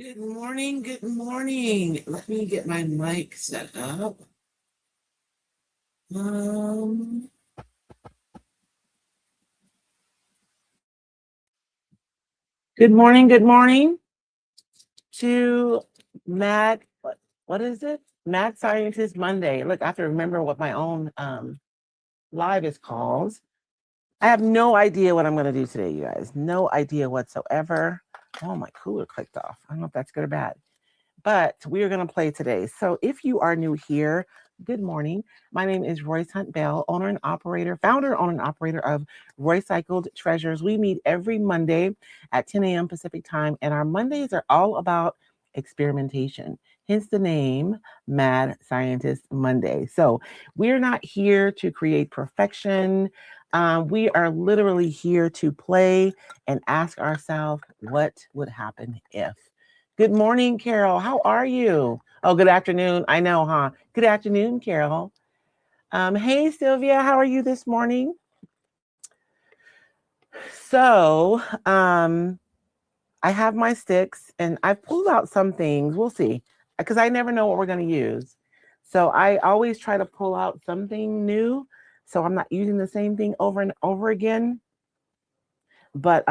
Good morning. Good morning. Let me get my mic set up. Um, Good morning. Good morning to Mad. What is it? Mad Scientist Monday. Look, I have to remember what my own live is called. I have no idea what I'm going to do today, you guys. No idea whatsoever. Oh, my cooler clicked off. I don't know if that's good or bad. But we are going to play today. So if you are new here, good morning. My name is Royce Hunt Bell, owner and operator, founder, owner, and operator of Roycycled Treasures. We meet every Monday at 10 a.m. Pacific time, and our Mondays are all about experimentation. Hence the name Mad Scientist Monday. So we're not here to create perfection. We are literally here to play and ask ourselves, what would happen if? Good morning, Carol. How are you? Oh, good afternoon. I know, huh? Good afternoon, Carol. Hey, Sylvia. How are you this morning? So, I have my sticks and I've pulled out some things. We'll see, because I never know what we're going to use. So I always try to pull out something new, so I'm not using the same thing over and over again. But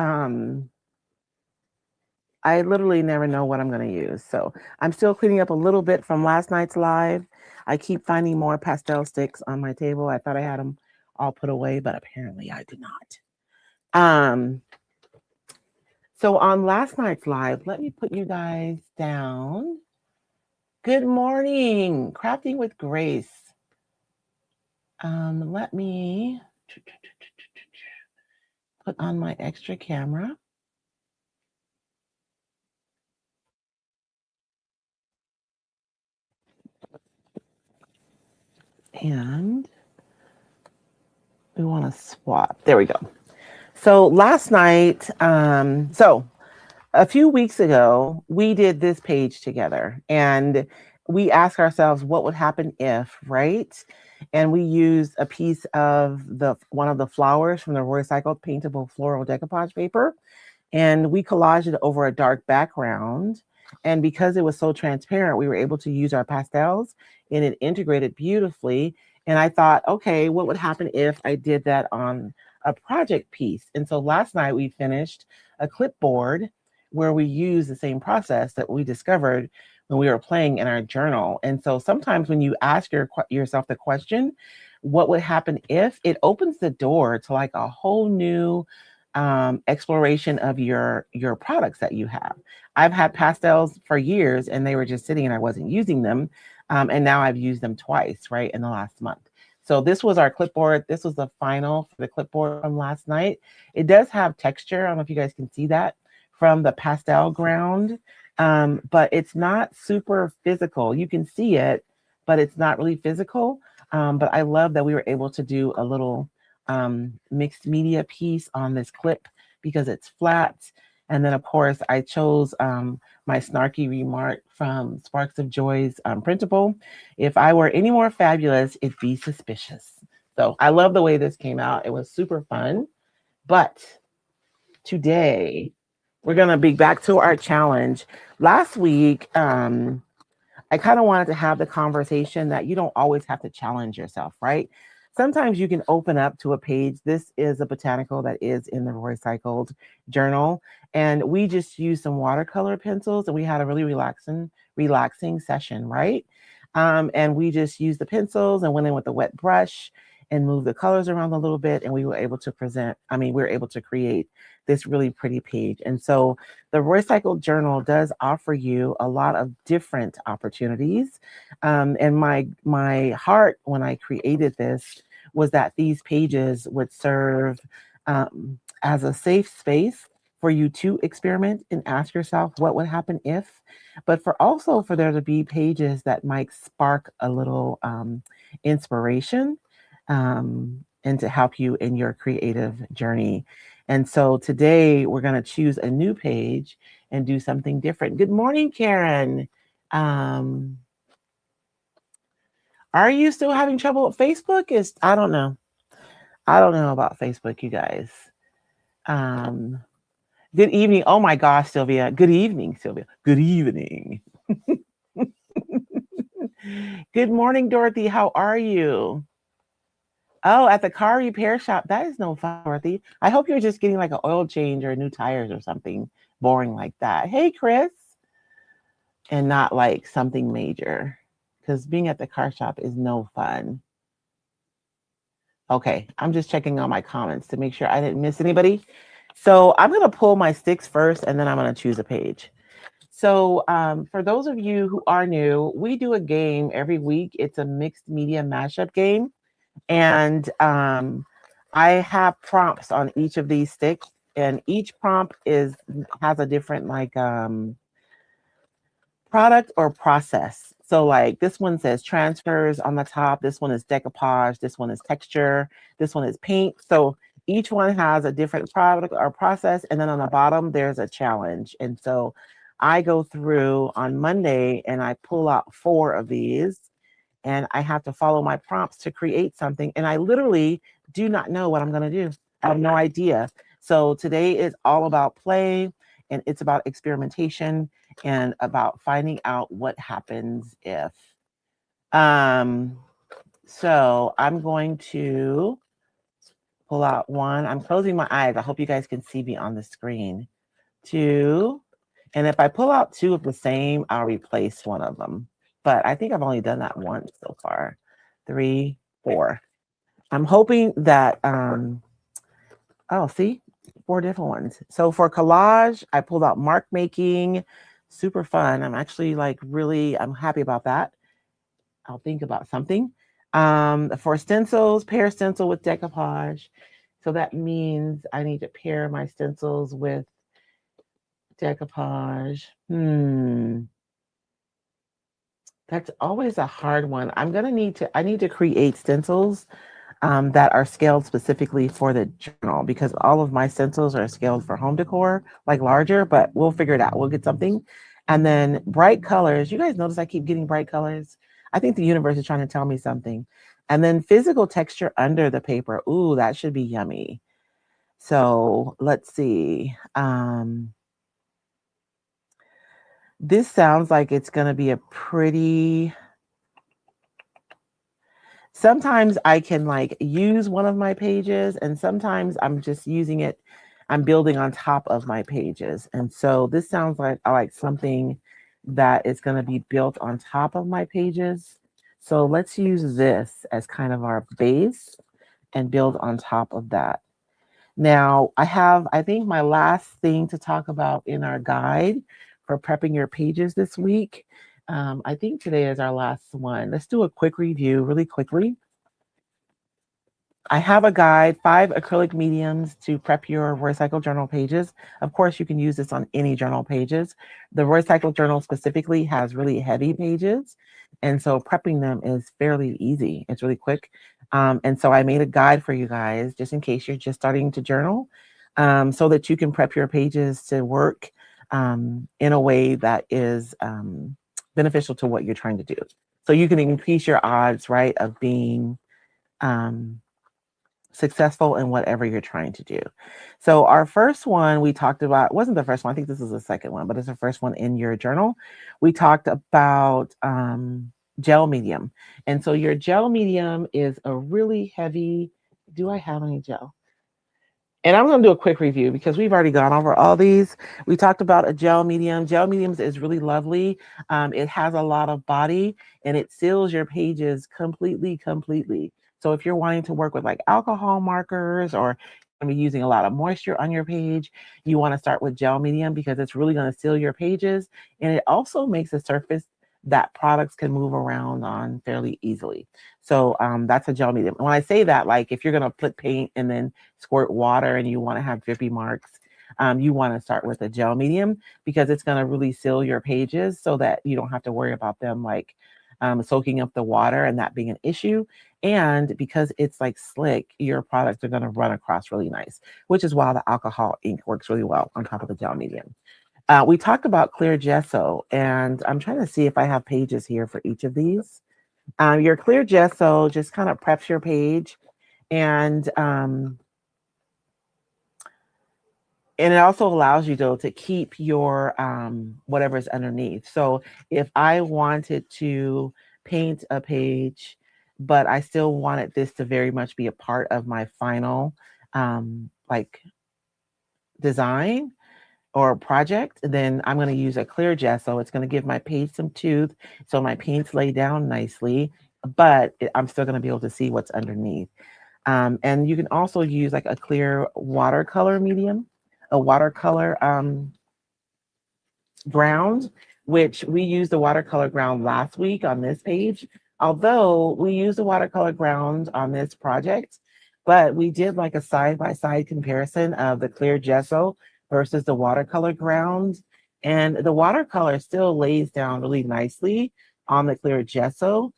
I literally never know what I'm going to use. So I'm still cleaning up a little bit from last night's live. I keep finding more pastel sticks on my table. I thought I had them all put away, but apparently I did not. Um, so on last night's live, let me put you guys down. Good morning, Crafting with Grace. Let me put on my extra camera. And we want to swap. There we go. So last night, a few weeks ago, we did this page together and we asked ourselves what would happen if, right? And we used a piece of the one of the flowers from the recycled paintable floral decoupage paper and we collaged it over a dark background. And because it was so transparent, we were able to use our pastels and it integrated beautifully. And I thought, okay, what would happen if I did that on a project piece? And so last night we finished a clipboard where we use the same process that we discovered when we were playing in our journal. And so sometimes when you ask yourself the question, what would happen if, it opens the door to like a whole new exploration of your products that you have. I've had pastels for years and they were just sitting and I wasn't using them. And now I've used them twice, right, in the last month. So this was our clipboard. This was the final for the clipboard from last night. It does have texture. I don't know if you guys can see that from the pastel ground, but it's not super physical. You can see it, but it's not really physical. But I love that we were able to do a little mixed media piece on this clip because it's flat. And then, of course, I chose my snarky remark from Sparks of Joy's printable. If I were any more fabulous, it'd be suspicious. So I love the way this came out. It was super fun. But today, we're going to be back to our challenge. Last week, I kind of wanted to have the conversation that you don't always have to challenge yourself, right? Sometimes you can open up to a page. This is a botanical that is in the Roycycled journal. And we just used some watercolor pencils and we had a really relaxing session, right? And we just used the pencils and went in with a wet brush and moved the colors around a little bit. And we were able to we were able to create this really pretty page. And so the Roycycled Journal does offer you a lot of different opportunities. And my heart when I created this was that these pages would serve as a safe space for you to experiment and ask yourself what would happen if, but for there to be pages that might spark a little inspiration and to help you in your creative journey. And so today we're going to choose a new page and do something different. Good morning, Karen. Um, are you still having trouble with Facebook? I don't know. I don't know about Facebook, you guys. Um, Good evening. Oh my gosh, Sylvia. Good evening, Sylvia. Good evening. Good morning, Dorothy. How are you? Oh, at the car repair shop. That is no fun, Dorothy. I hope you're just getting like an oil change or new tires or something boring like that. Hey, Chris. And not like something major, because being at the car shop is no fun. Okay, I'm just checking on my comments to make sure I didn't miss anybody. So I'm going to pull my sticks first, and then I'm going to choose a page. So for those of you who are new, we do a game every week. It's a mixed media mashup game. And I have prompts on each of these sticks. And each prompt has a different like product or process. So like this one says transfers on the top, this one is decoupage, this one is texture, this one is paint. So each one has a different product or process. And then on the bottom, there's a challenge. And so I go through on Monday and I pull out 4 of these and I have to follow my prompts to create something. And I literally do not know what I'm going to do. I have no idea. So today is all about play and it's about experimentation and about finding out what happens if. Um, so I'm going to pull out 1. I'm closing my eyes. I hope you guys can see me on the screen. 2. And if I pull out 2 of the same, I'll replace one of them. But I think I've only done that once so far. 3, 4. I'm hoping that, oh, see, 4 different ones. So for collage, I pulled out mark making, super fun. I'm actually like really, I'm happy about that. I'll think about something. For stencils, pair stencil with decoupage. So that means I need to pair my stencils with decoupage. That's always a hard one. I need to create stencils that are scaled specifically for the journal because all of my stencils are scaled for home decor, like larger, but we'll figure it out. We'll get something. And then bright colors. You guys notice I keep getting bright colors? I think the universe is trying to tell me something. And then physical texture under the paper. Ooh, that should be yummy. So let's see. This sounds like it's going to be a pretty... Sometimes I can like use one of my pages and sometimes I'm just using it. I'm building on top of my pages. And so this sounds like I like something that is going to be built on top of my pages. So let's use this as kind of our base and build on top of that. Now I think my last thing to talk about in our guide for prepping your pages this week. I think today is our last one. Let's do a quick review really quickly. I have a guide, 5 acrylic mediums to prep your recycled journal pages. Of course, you can use this on any journal pages. The recycled journal specifically has really heavy pages. And so prepping them is fairly easy. It's really quick. And so I made a guide for you guys, just in case you're just starting to journal, so that you can prep your pages to work in a way that is beneficial to what you're trying to do. So you can increase your odds, right, of being successful in whatever you're trying to do. So our first one we talked about wasn't the first one. I think this is the second one, but it's the first one in your journal. We talked about gel medium. And so your gel medium is a really heavy. Do I have any gel? And I'm going to do a quick review because we've already gone over all these. We talked about a gel medium. Gel mediums is really lovely. It has a lot of body and it seals your pages completely. So if you're wanting to work with like alcohol markers or be using a lot of moisture on your page, you want to start with gel medium because it's really going to seal your pages. And it also makes a surface that products can move around on fairly easily. So that's a gel medium. And when I say that, like if you're going to put paint and then squirt water and you want to have drippy marks, you want to start with a gel medium because it's going to really seal your pages so that you don't have to worry about them like soaking up the water and that being an issue. And because it's like slick, your products are going to run across really nice, which is why the alcohol ink works really well on top of the gel medium. We talked about clear gesso, and I'm trying to see if I have pages here for each of these. Your clear gesso just kind of preps your page, and And it also allows you though to keep your whatever's underneath. So if I wanted to paint a page, but I still wanted this to very much be a part of my final like design or project, then I'm going to use a clear gesso. It's going to give my page some tooth so my paints lay down nicely, but I'm still going to be able to see what's underneath. And you can also use like a clear watercolor medium, a watercolor ground, which we used the watercolor ground last week on this page. Although we used the watercolor ground on this project, but we did like a side-by-side comparison of the clear gesso versus the watercolor ground. And the watercolor still lays down really nicely on the clear gesso.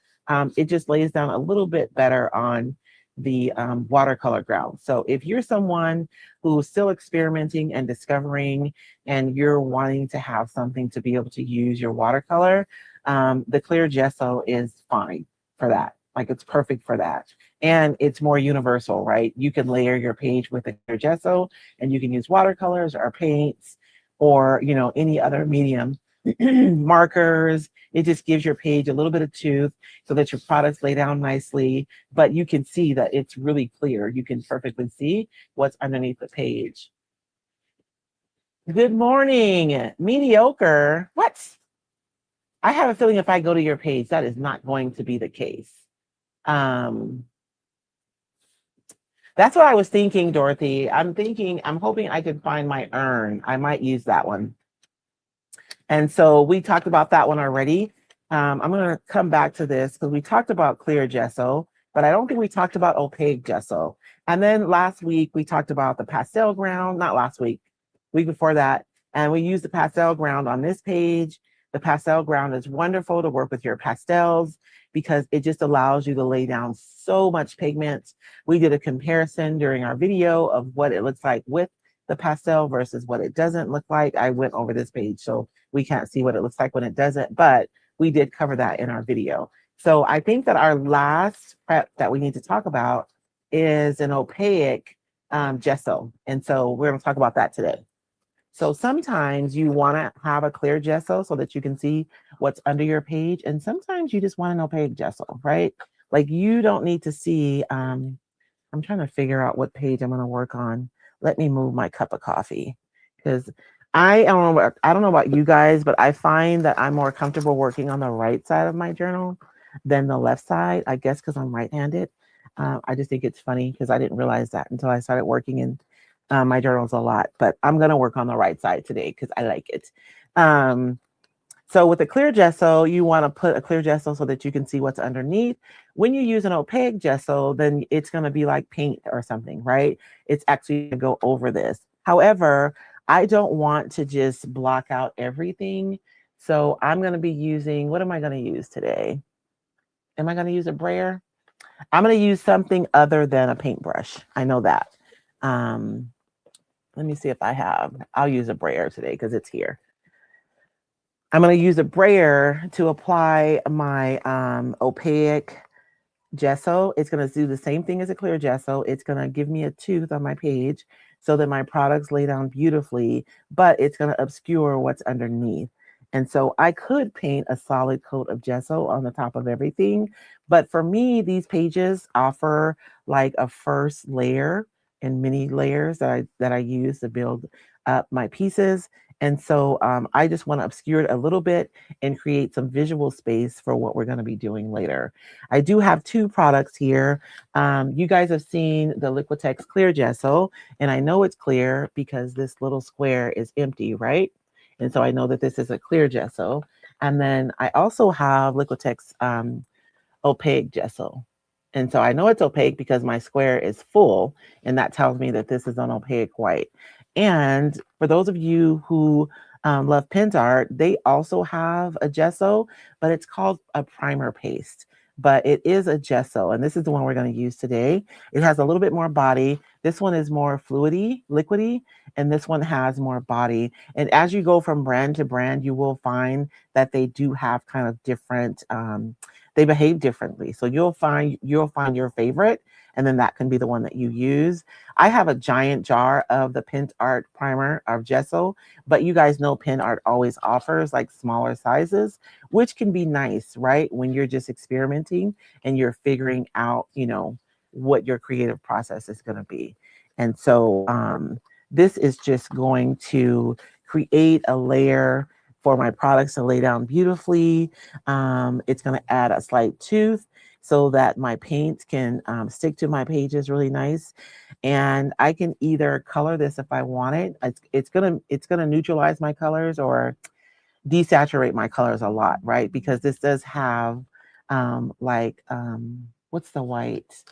It just lays down a little bit better on the watercolor ground. So if you're someone who's still experimenting and discovering and you're wanting to have something to be able to use your watercolor, the clear gesso is fine for that. Like it's perfect for that. And it's more universal, right? You can layer your page with a clear gesso and you can use watercolors or paints or, you know, any other medium, markers. It just gives your page a little bit of tooth so that your products lay down nicely, but you can see that it's really clear. You can perfectly see what's underneath the page. Good morning. Mediocre. What? I have a feeling if I go to your page, that is not going to be the case. That's what I was thinking, Dorothy. I'm hoping I could find my urn. I might use that one. And so we talked about that one already. I'm going to come back to this because we talked about clear gesso, but I don't think we talked about opaque gesso. And then last week we talked about the pastel ground, not last week, week before that. And we used the pastel ground on this page. The pastel ground is wonderful to work with your pastels because it just allows you to lay down so much pigment. We did a comparison during our video of what it looks like with the pastel versus what it doesn't look like. I went over this page, so we can't see what it looks like when it doesn't, but we did cover that in our video. So I think that our last prep that we need to talk about is an opaque gesso. And so we're going to talk about that today. So sometimes you want to have a clear gesso so that you can see what's under your page. And sometimes you just want an opaque gesso, right? Like you don't need to see, I'm trying to figure out what page I'm going to work on. Let me move my cup of coffee because I don't know about you guys, but I find that I'm more comfortable working on the right side of my journal than the left side, I guess because I'm right-handed. I just think it's funny because I didn't realize that until I started working in my journals a lot, but I'm going to work on the right side today because I like it. So with a clear gesso, you want to put a clear gesso so that you can see what's underneath. When you use an opaque gesso, then it's going to be like paint or something, right? It's actually going to go over this. However, I don't want to just block out everything. So I'm going to be using, what am I going to use today? Am I going to use a brayer? I'm going to use something other than a paintbrush. I know that. Let me see if I'll use a brayer today because it's here. I'm going to use a brayer to apply my opaque gesso. It's going to do the same thing as a clear gesso. It's going to give me a tooth on my page so that my products lay down beautifully, but it's going to obscure what's underneath. And so I could paint a solid coat of gesso on the top of everything. But for me, these pages offer like a first layer and mini layers that I use to build up my pieces. And so I just want to obscure it a little bit and create some visual space for what we're going to be doing later. I do have two products here. You guys have seen the Liquitex Clear Gesso, and I know it's clear because this little square is empty, right? And so I know that this is a clear gesso. And then I also have Liquitex opaque gesso. And so I know it's opaque because my square is full, and that tells me that this is an opaque white. And for those of you who love PinArt, they also have a gesso, but it's called a primer paste. But it is a gesso, and this is the one we're going to use today. It has a little bit more body. This one is more fluidy, liquidy, and this one has more body. And as you go from brand to brand, you will find that they do have kind of different they behave differently. So you'll find your favorite, and then that can be the one that you use. I have a giant jar of the Pin Art primer of gesso, but you guys know Pin Art always offers like smaller sizes, which can be nice, right? When you're just experimenting and you're figuring out, what your creative process is going to be. And so this is just going to create a layer for my products to lay down beautifully. It's going to add a slight tooth so that my paint can stick to my pages really nice. And I can either color this if I want it. It's gonna neutralize my colors or desaturate my colors a lot, right? Because this does have what's the white?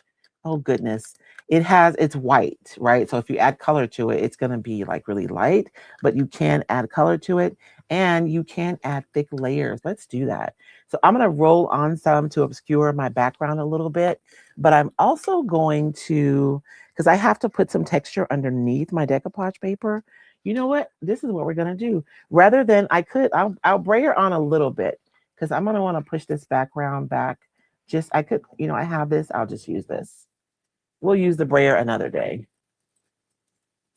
Oh goodness. It's white, right? So if you add color to it, it's gonna be like really light, but you can add color to it and you can add thick layers. Let's do that. So I'm gonna roll on some to obscure my background a little bit, but I'm also going to, because I have to put some texture underneath my decoupage paper. You know what? This is what we're gonna do. Rather than I'll brayer on a little bit because I'm gonna want to push this background back. I have this, I'll just use this. We'll use the brayer another day.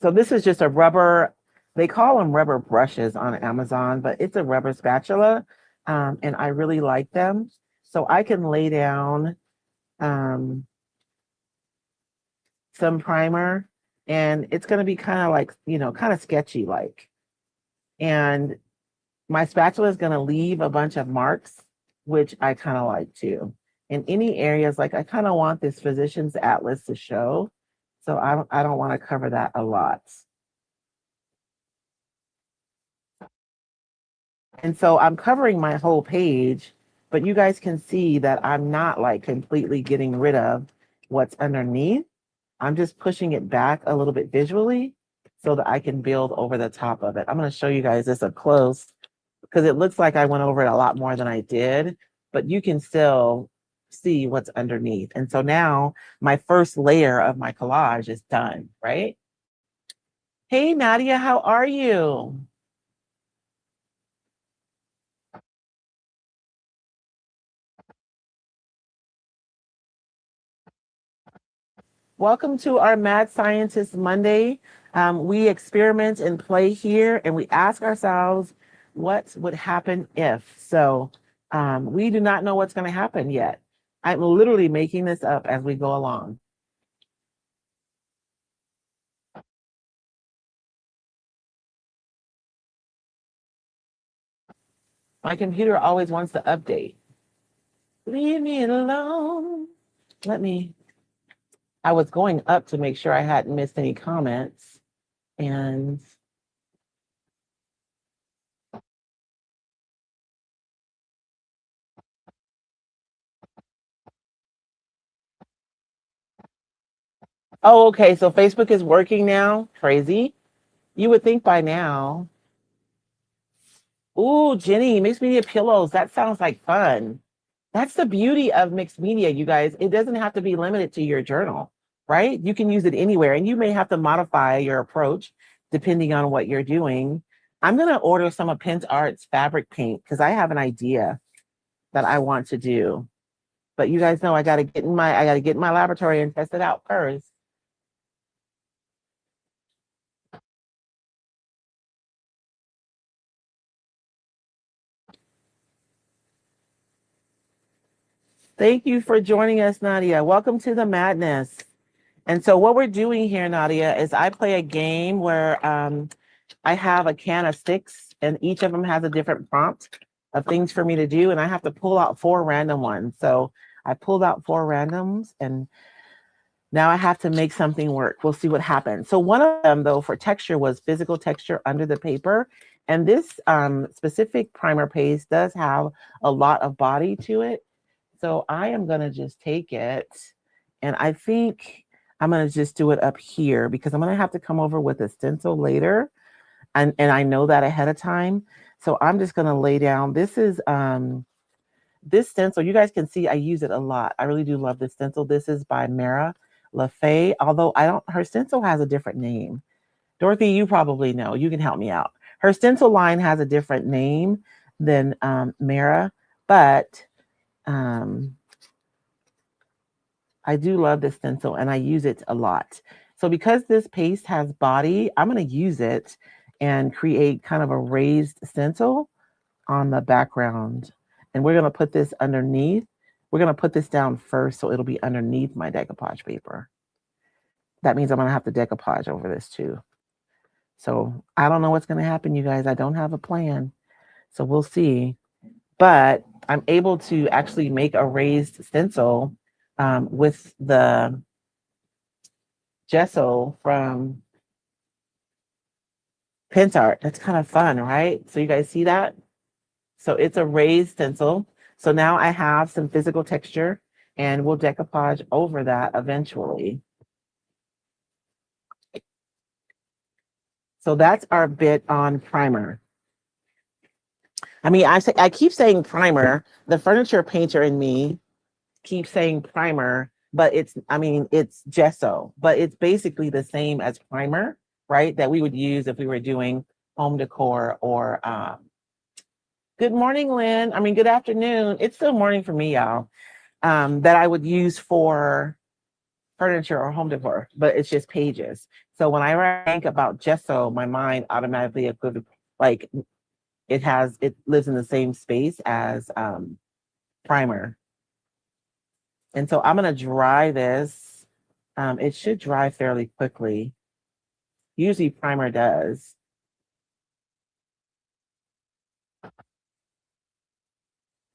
So this is just a rubber, they call them rubber brushes on Amazon, but it's a rubber spatula. And I really like them. So I can lay down some primer and it's gonna be kind of like, kind of sketchy like. And my spatula is going to leave a bunch of marks, which I kind of like too. In any areas, like I kind of want this physician's atlas to show. So I don't want to cover that a lot. And so I'm covering my whole page, but you guys can see that I'm not like completely getting rid of what's underneath. I'm just pushing it back a little bit visually so that I can build over the top of it. I'm going to show you guys this up close because it looks like I went over it a lot more than I did, but you can still see what's underneath. And so now my first layer of my collage is done, right? Hey, Nadia, how are you? Welcome to our Mad Scientist Monday. We experiment and play here, and we ask ourselves, what would happen if? So we do not know what's going to happen yet. I'm literally making this up as we go along. My computer always wants to update. Leave me alone. I was going up to make sure I hadn't missed any comments. And oh, okay. So Facebook is working now. Crazy. You would think by now. Ooh, Jenny, mixed media pillows. That sounds like fun. That's the beauty of mixed media, you guys. It doesn't have to be limited to your journal, right? You can use it anywhere, and you may have to modify your approach depending on what you're doing. I'm gonna order some of Pin Art's fabric paint because I have an idea that I want to do. But you guys know I gotta get in my laboratory and test it out first. Thank you for joining us, Nadia. Welcome to the madness. And so what we're doing here, Nadia, is I play a game where I have a can of sticks and each of them has a different prompt of things for me to do. And I have to pull out 4 random ones. So I pulled out 4 randoms and now I have to make something work. We'll see what happens. So one of them, though, for texture was physical texture under the paper. And this specific primer paste does have a lot of body to it. So I am going to just take it and I think I'm going to just do it up here because I'm going to have to come over with a stencil later. And I know that ahead of time. So I'm just going to lay down. This is this stencil. You guys can see I use it a lot. I really do love this stencil. This is by Mara LaFay, although her stencil has a different name. Dorothy, you probably know. You can help me out. Her stencil line has a different name than Mara, but I do love this stencil and I use it a lot. So because this paste has body, I'm going to use it and create kind of a raised stencil on the background. And we're going to put this underneath. We're going to put this down first so it'll be underneath my decoupage paper. That means I'm going to have to decoupage over this too. So I don't know what's going to happen, you guys. I don't have a plan. So we'll see. But I'm able to actually make a raised stencil with the gesso from PinSart. That's kind of fun, right? So you guys see that? So it's a raised stencil. So now I have some physical texture and we'll decoupage over that eventually. So that's our bit on primer. I mean, I keep saying primer. The furniture painter in me keeps saying primer, but it's gesso, but it's basically the same as primer, right? That we would use if we were doing home decor or good morning, Lynn. I mean, good afternoon. It's still morning for me, y'all. That I would use for furniture or home decor, but it's just pages. So when I think about gesso, my mind automatically like it lives in the same space as primer. And so I'm going to dry this. It should dry fairly quickly. Usually primer does.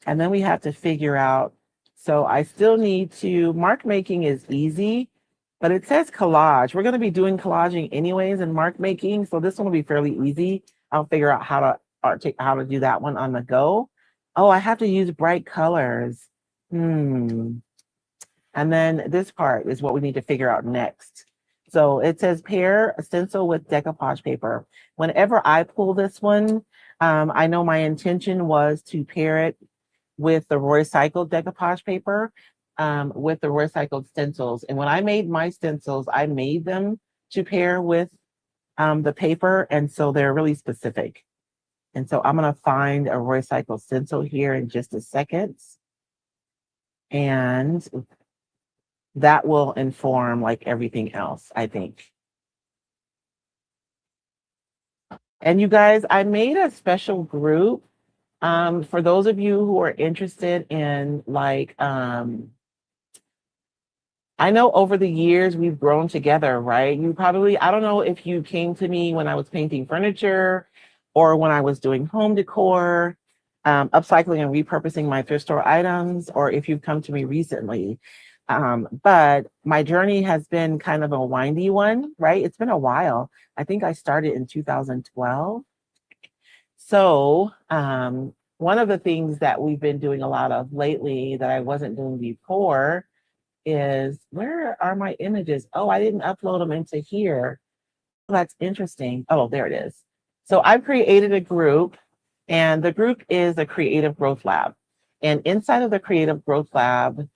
And then we have to figure out, so I still need to, mark making is easy, but it says collage. We're going to be doing collaging anyways in mark making. So this one will be fairly easy. I'll figure out how to do that one on the go. Oh, I have to use bright colors. And then this part is what we need to figure out next. So it says pair a stencil with decoupage paper. Whenever I pull this one, I know my intention was to pair it with the recycled decoupage paper, with the recycled stencils. And when I made my stencils, I made them to pair with the paper. And so they're really specific. And so I'm going to find a recycled stencil here in just a second. And that will inform like everything else, I think. And you guys, I made a special group for those of you who are interested in like, I know over the years we've grown together, right? I don't know if you came to me when I was painting furniture or when I was doing home decor, upcycling and repurposing my thrift store items, or if you've come to me recently. But my journey has been kind of a windy one, right? It's been a while. I think I started in 2012. So one of the things that we've been doing a lot of lately that I wasn't doing before is, where are my images? Oh, I didn't upload them into here. Oh, that's interesting. Oh, there it is. So I've created a group, and the group is a creative growth lab. And inside of the creative growth lab,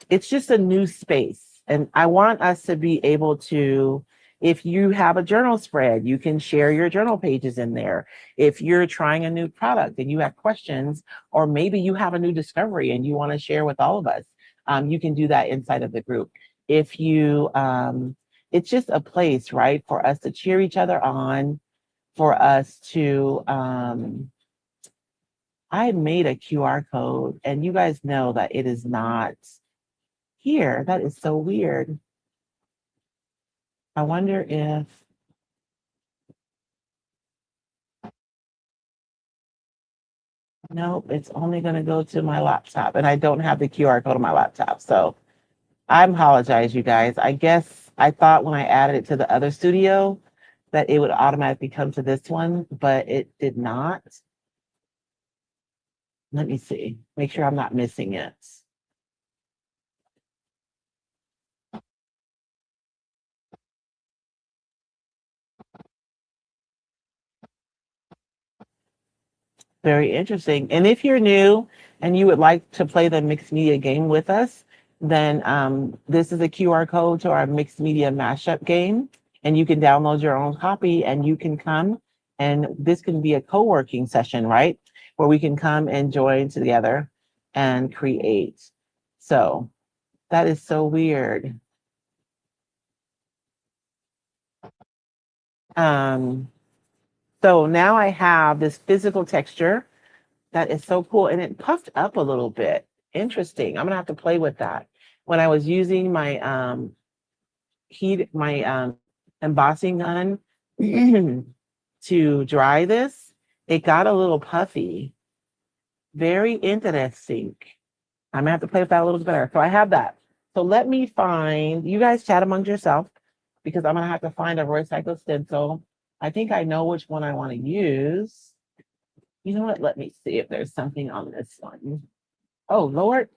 it's just a new space. And I want us to be able to, if you have a journal spread, you can share your journal pages in there. If you're trying a new product and you have questions, or maybe you have a new discovery and you want to share with all of us, you can do that inside of the group. If you, it's just a place, right, for us to cheer each other on, for us to, I made a QR code and you guys know that it is not here. That is so weird. I wonder if, nope, it's only going to go to my laptop and I don't have the QR code on my laptop. So I apologize, you guys. I guess I thought when I added it to the other studio that it would automatically come to this one, but it did not. Let me see, make sure I'm not missing it. Very interesting. And if you're new and you would like to play the mixed media game with us, then this is a QR code to our mixed media mashup game. And you can download your own copy and you can come, and this can be a co-working session, right? where we can come and join together and create. So that is so weird. So now I have this physical texture that is so cool, and it puffed up a little bit. Interesting. I'm gonna have to play with that. When I was using my embossing gun to dry this, it got a little puffy. Very interesting. I'm gonna have to play with that a little bit better. So I have that. So let me find, you guys chat amongst yourself because I'm gonna have to find a Roycycle stencil. I think I know which one I want to use. You know what? Let me see if there's something on this one. Oh, Lord.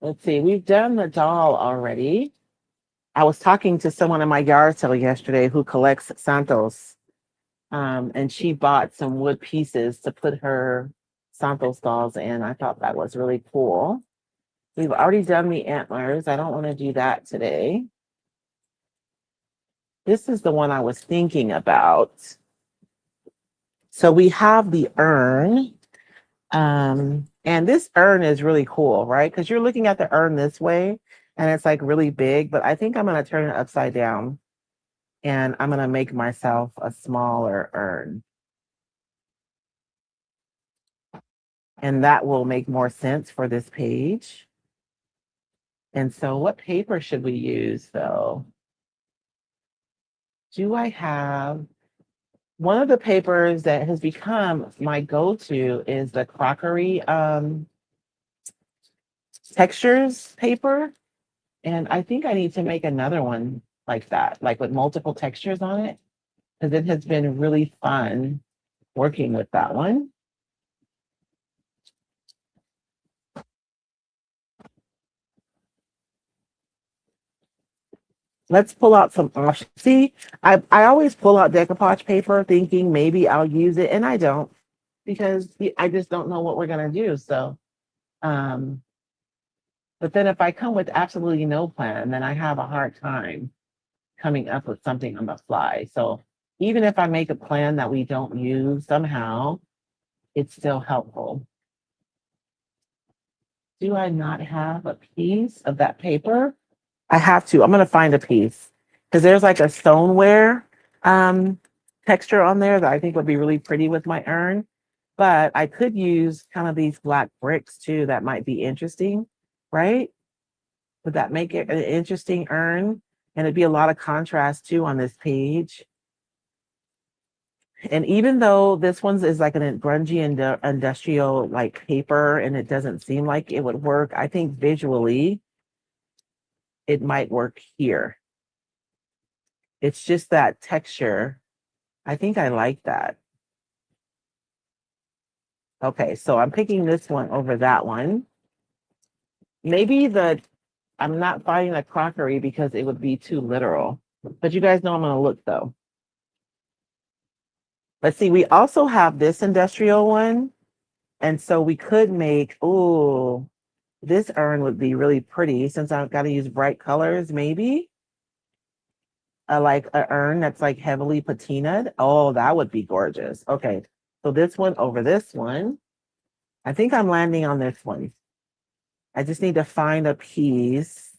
Let's see. We've done the doll already. I was talking to someone in my yard sale yesterday who collects Santos. And she bought some wood pieces to put her Santos dolls in. I thought that was really cool. We've already done the antlers. I don't want to do that today. This is the one I was thinking about. So we have the urn. And this urn is really cool, right? Because you're looking at the urn this way and it's like really big, but I think I'm going to turn it upside down and I'm going to make myself a smaller urn. And that will make more sense for this page. And so what paper should we use though? Do I have one of the papers that has become my go-to is the crockery textures paper. And I think I need to make another one like that, like with multiple textures on it, because it has been really fun working with that one. Let's pull out some options. See, I always pull out decoupage paper thinking maybe I'll use it, and I don't because I just don't know what we're gonna do. So, but then if I come with absolutely no plan, then I have a hard time coming up with something on the fly. So even if I make a plan that we don't use somehow, it's still helpful. Do I not have a piece of that paper? I have to. I'm gonna find a piece because there's like a stoneware texture on there that I think would be really pretty with my urn. But I could use kind of these black bricks too. That might be interesting, right? Would that make it an interesting urn? And it'd be a lot of contrast too on this page. And even though this one's is like an grungy industrial like paper and it doesn't seem like it would work, I think visually it might work here. It's just that texture. I think I like that. Okay, so I'm picking this one over that one. Maybe I'm not finding the crockery because it would be too literal. But you guys know I'm gonna look though. Let's see, we also have this industrial one. And so we could make, oh, this urn would be really pretty since I've got to use bright colors, maybe. Like an urn that's like heavily patinaed. Oh, that would be gorgeous. Okay, so this one over this one. I think I'm landing on this one. I just need to find a piece.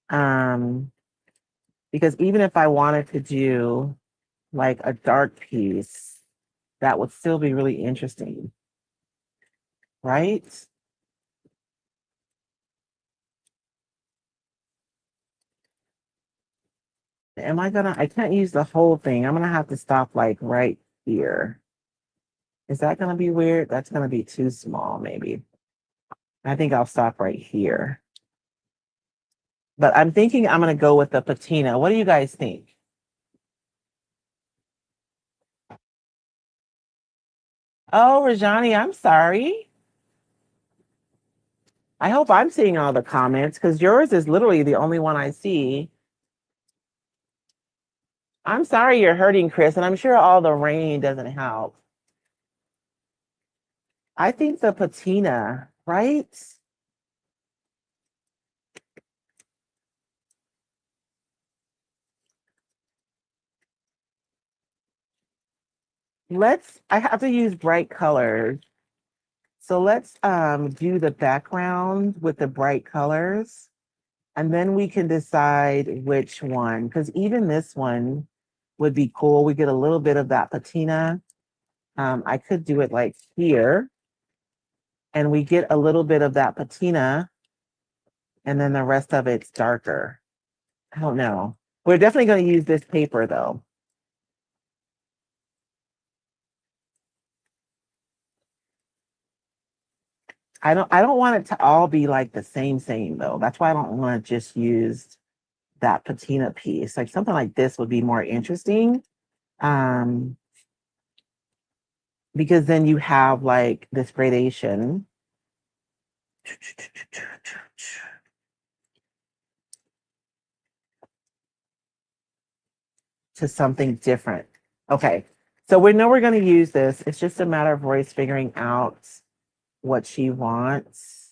Um, because even if I wanted to do like a dark piece, that would still be really interesting, right? I can't use the whole thing. I'm gonna have to stop like right here. Is that gonna be weird? That's gonna be too small, maybe. I think I'll stop right here. But I'm thinking I'm gonna go with the patina. What do you guys think? Oh, Rajani, I'm sorry. I hope I'm seeing all the comments because yours is literally the only one I see. I'm sorry you're hurting, Chris, and I'm sure all the rain doesn't help. I think the patina, right? I have to use bright colors. So let's do the background with the bright colors, and then we can decide which one, because even this one would be cool. We get a little bit of that patina. I could do it like here, and we get a little bit of that patina, and then the rest of it's darker. I don't know. We're definitely going to use this paper though. I don't want it to all be like the same though. That's why I don't want to just use that patina piece. Like something like this would be more interesting. Um, because then you have like this gradation to something different. Okay. So we know we're going to use this. It's just a matter of Royce figuring out what she wants.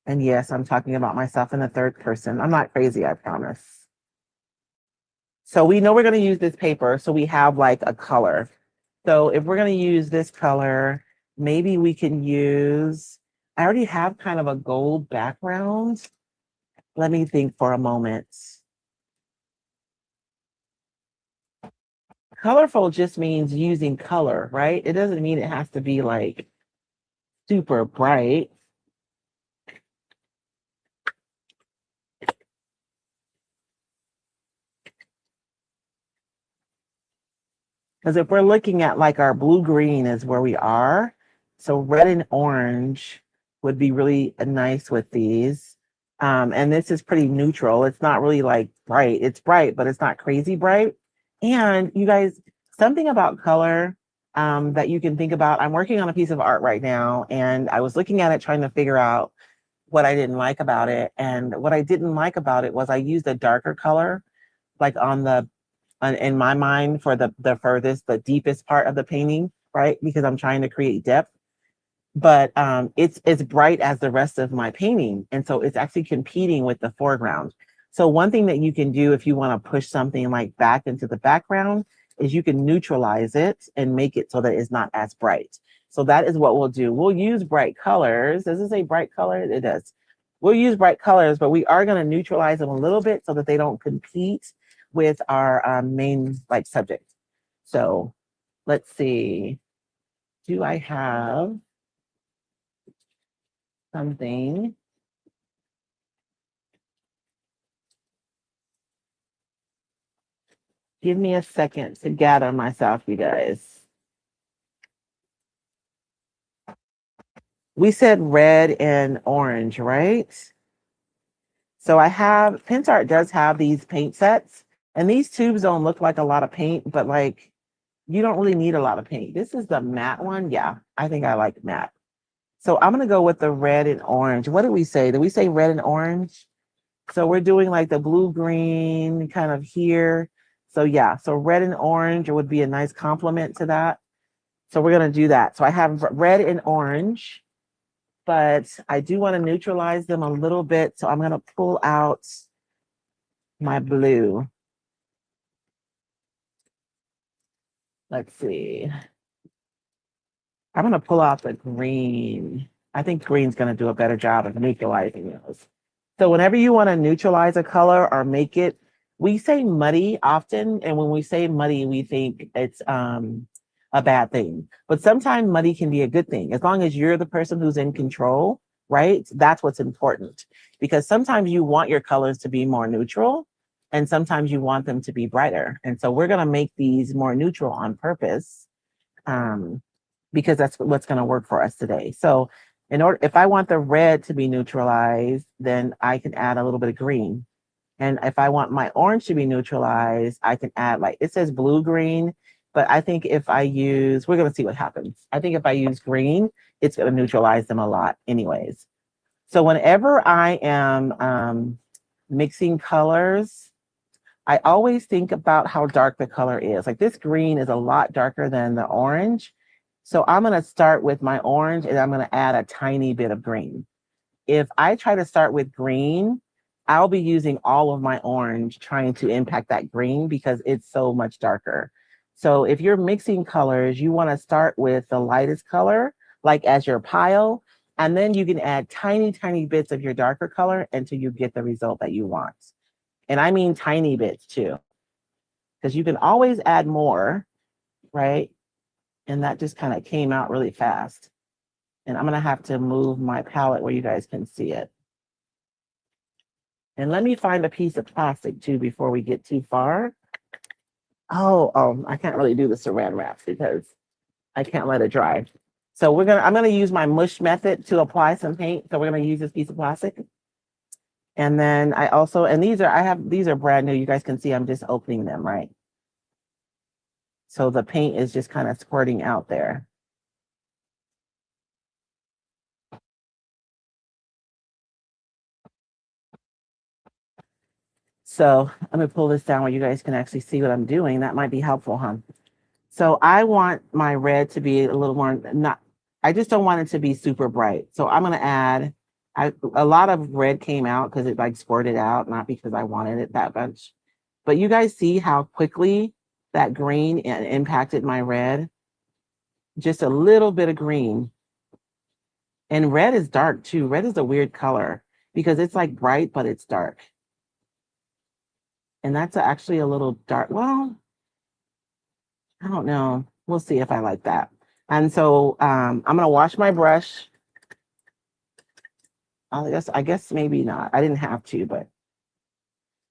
And yes, I'm talking about myself in the third person. I'm not crazy, I promise. So we know we're going to use this paper. So we have like a color. So if we're going to use this color, maybe we can use, I already have kind of a gold background. Let me think for a moment. Colorful just means using color, right? It doesn't mean it has to be like super bright. Because if we're looking at like our blue green is where we are. So red and orange would be really nice with these. And this is pretty neutral. It's not really like bright. It's bright, but it's not crazy bright. And you guys, something about color that you can think about. I'm working on a piece of art right now, and I was looking at it trying to figure out what I didn't like about it. And what I didn't like about it was I used a darker color, like on the in my mind for the furthest, the deepest part of the painting, right? Because I'm trying to create depth. But it's as bright as the rest of my painting, and so it's actually competing with the foreground. So one thing that you can do if you want to push something like back into the background is you can neutralize it and make it so that it's not as bright. So that is what we'll do. We'll use bright colors. Does it say bright color? It does. We'll use bright colors, but we are going to neutralize them a little bit so that they don't compete with our main like subject. So let's see. Do I have something? Give me a second to gather myself, you guys. We said red and orange, right? So I have, PinSart does have these paint sets, and these tubes don't look like a lot of paint, but like you don't really need a lot of paint. This is the matte one. Yeah, I think I like matte. So I'm gonna go with the red and orange. What did we say? Did we say red and orange? So we're doing like the blue green kind of here. So yeah, so red and orange would be a nice complement to that. So we're gonna do that. So I have red and orange, but I do want to neutralize them a little bit. So I'm gonna pull out my blue. Let's see. I'm gonna pull out the green. I think green's gonna do a better job of neutralizing those. So whenever you want to neutralize a color or make it, we say muddy often, and when we say muddy, we think it's a bad thing. But sometimes muddy can be a good thing as long as you're the person who's in control, right? That's what's important because sometimes you want your colors to be more neutral, and sometimes you want them to be brighter. And so we're gonna make these more neutral on purpose. Um, because that's what's going to work for us today. So in order, if I want the red to be neutralized, then I can add a little bit of green. And if I want my orange to be neutralized, I can add like, it says blue green, but I think if I use, we're going to see what happens. I think if I use green, it's going to neutralize them a lot anyways. So whenever I am mixing colors, I always think about how dark the color is. Like this green is a lot darker than the orange. So I'm going to start with my orange and I'm going to add a tiny bit of green. If I try to start with green, I'll be using all of my orange trying to impact that green because it's so much darker. So if you're mixing colors, you want to start with the lightest color, like as your pile, and then you can add tiny, tiny bits of your darker color until you get the result that you want. And I mean tiny bits too, because you can always add more, right? And that just kind of came out really fast. And I'm going to have to move my palette where you guys can see it. And let me find a piece of plastic too before we get too far. Oh, I can't really do the saran wrap because I can't let it dry. So I'm gonna use my mush method to apply some paint. So we're gonna use this piece of plastic. And then these are brand new. You guys can see I'm just opening them, right? So the paint is just kind of squirting out there. So I'm gonna pull this down where you guys can actually see what I'm doing. That might be helpful, huh? So I want my red to be a little more I just don't want it to be super bright. So I'm gonna add a lot of red came out because it like squirted out, not because I wanted it that much. But you guys see how quickly that green impacted my red? Just a little bit of green. And red is dark too. Red is a weird color because it's like bright, but it's dark. And that's actually a little dark. Well, I don't know. We'll see if I like that. And so I'm gonna wash my brush. I guess maybe not. I didn't have to, but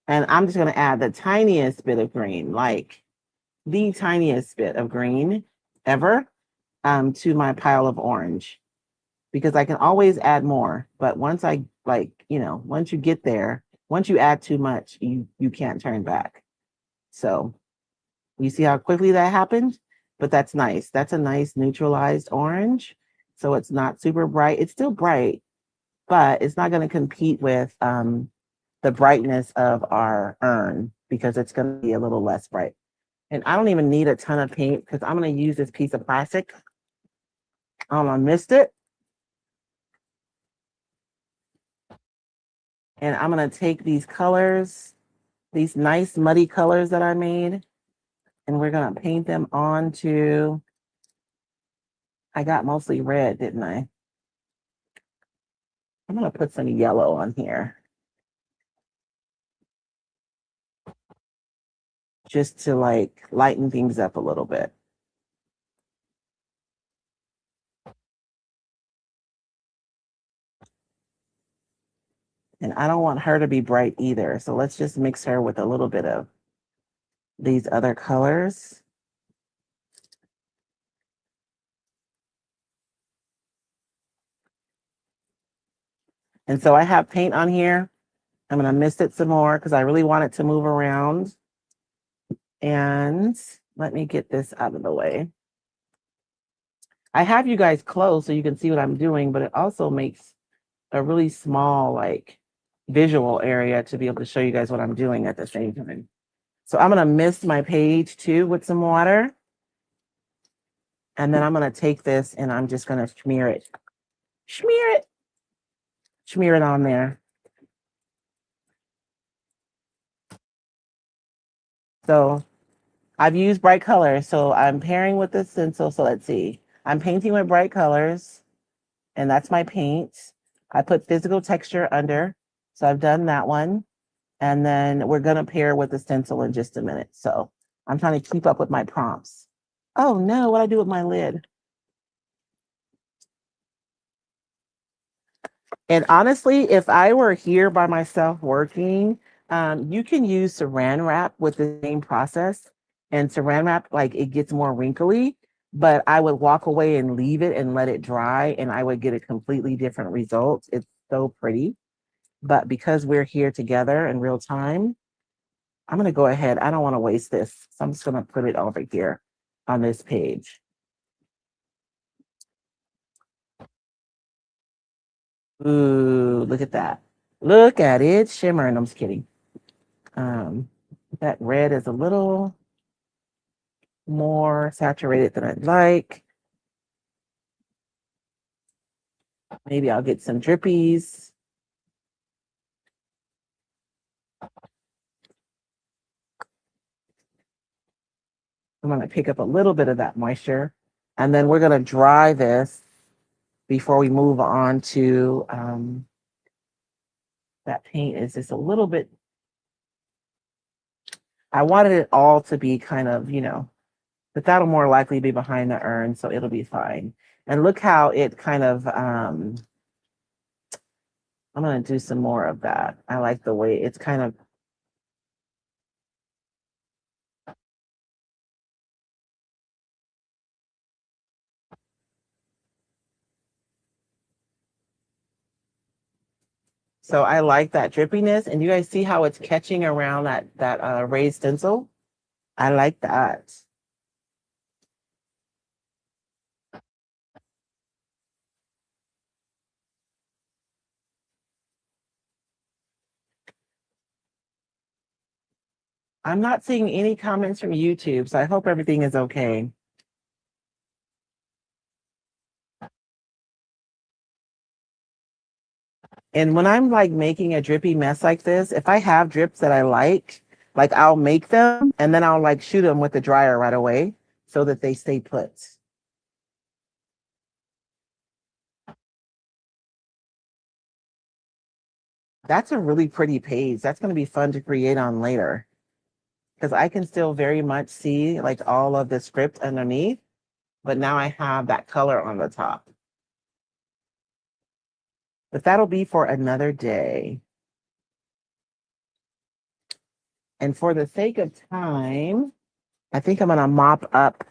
and I'm just gonna add the tiniest bit of green, like the tiniest bit of green ever, to my pile of orange. Because I can always add more. But once I once you get there, once you add too much, you can't turn back. So you see how quickly that happened? But that's nice. That's a nice neutralized orange. So it's not super bright. It's still bright, but it's not going to compete with the brightness of our urn because it's going to be a little less bright. And I don't even need a ton of paint because I'm going to use this piece of plastic. I missed it. And I'm going to take these colors, these nice muddy colors that I made, and we're going to paint them onto, I got mostly red, didn't I? I'm going to put some yellow on here just to like lighten things up a little bit. And I don't want her to be bright either. So let's just mix her with a little bit of these other colors. And so I have paint on here. I'm going to mist it some more because I really want it to move around. And let me get this out of the way. I have you guys close so you can see what I'm doing, but it also makes a really small like visual area to be able to show you guys what I'm doing at the same time. So I'm going to mist my page too with some water. And then I'm going to take this and I'm just going to smear it. Smear it on there. So I've used bright colors. So I'm pairing with the stencil. So let's see. I'm painting with bright colors. And that's my paint. I put physical texture under. So I've done that one. And then we're going to pair with the stencil in just a minute. So I'm trying to keep up with my prompts. Oh no, what do I do with my lid? And honestly, if I were here by myself working, you can use saran wrap with the same process. And saran wrap, like it gets more wrinkly, but I would walk away and leave it and let it dry, and I would get a completely different result. It's so pretty. But because we're here together in real time, I'm going to go ahead. I don't want to waste this. So I'm just going to put it over here on this page. Ooh, look at that. Look at it shimmering. I'm just kidding. That red is a little more saturated than I'd like. Maybe I'll get some drippies. I'm going to pick up a little bit of that moisture. And then we're going to dry this before we move on to that paint is just a little bit. I wanted it all to be kind of, but that'll more likely be behind the urn, so it'll be fine. And look how it kind of, I'm going to do some more of that. I like the way it's kind of. So I like that drippiness. And you guys see how it's catching around that raised stencil? I like that. I'm not seeing any comments from YouTube, so I hope everything is okay. And when I'm like making a drippy mess like this, if I have drips that I like I'll make them and then I'll like shoot them with the dryer right away so that they stay put. That's a really pretty page. That's going to be fun to create on later because I can still very much see like all of the script underneath, but now I have that color on the top. But that'll be for another day. And for the sake of time, I think I'm going to mop up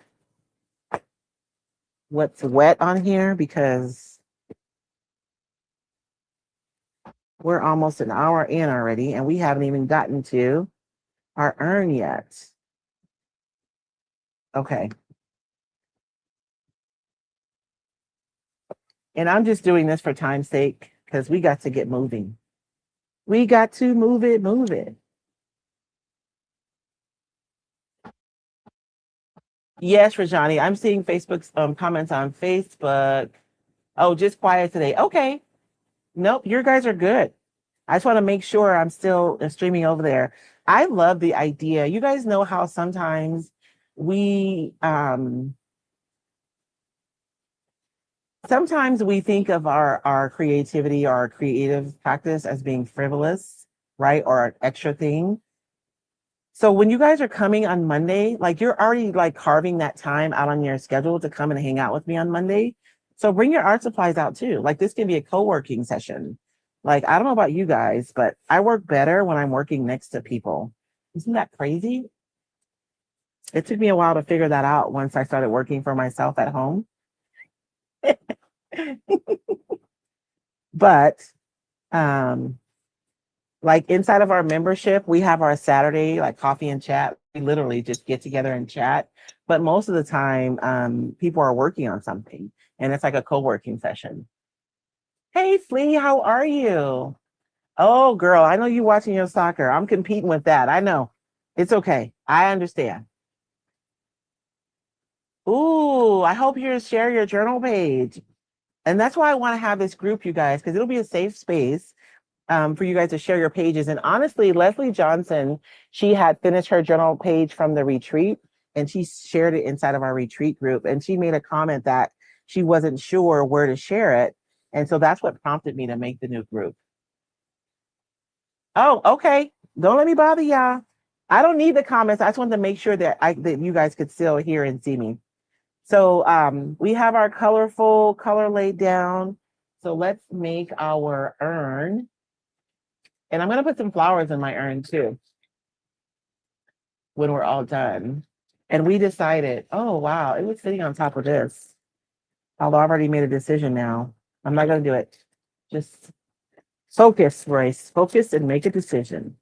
what's wet on here because we're almost an hour in already and we haven't even gotten to our urn yet. Okay. And I'm just doing this for time's sake because we got to get moving. We got to move it, move it. Yes, Rajani, I'm seeing Facebook's comments on Facebook. Oh, just quiet today. Okay. Nope, your guys are good. I just want to make sure I'm still streaming over there. I love the idea. You guys know how sometimes we think of our creativity or our creative practice as being frivolous, right? Or an extra thing. So when you guys are coming on Monday, like you're already like carving that time out on your schedule to come and hang out with me on Monday. So bring your art supplies out too. Like this can be a co-working session. Like I don't know about you guys, but I work better when I'm working next to people. Isn't that crazy? It took me a while to figure that out once I started working for myself at home. But um like inside of our membership, we have our Saturday like coffee and chat. We literally just get together and chat. But most of the time, people are working on something and it's like a co-working session. Hey Flea, how are you? Oh girl, I know you watching your soccer. I'm competing with that. I know. It's okay. I understand. Ooh, I hope you share your journal page. And that's why I want to have this group, you guys, because it'll be a safe space for you guys to share your pages. And honestly, Leslie Johnson, she had finished her journal page from the retreat and she shared it inside of our retreat group. And she made a comment that she wasn't sure where to share it. And so that's what prompted me to make the new group. Oh, okay. Don't let me bother y'all. I don't need the comments. I just wanted to make sure that you guys could still hear and see me. So we have our colorful color laid down. So let's make our urn. And I'm going to put some flowers in my urn too when we're all done. And we decided, oh, wow, it was sitting on top of this. Although I've already made a decision now. I'm not going to do it. Just focus, Royce. Focus and make a decision.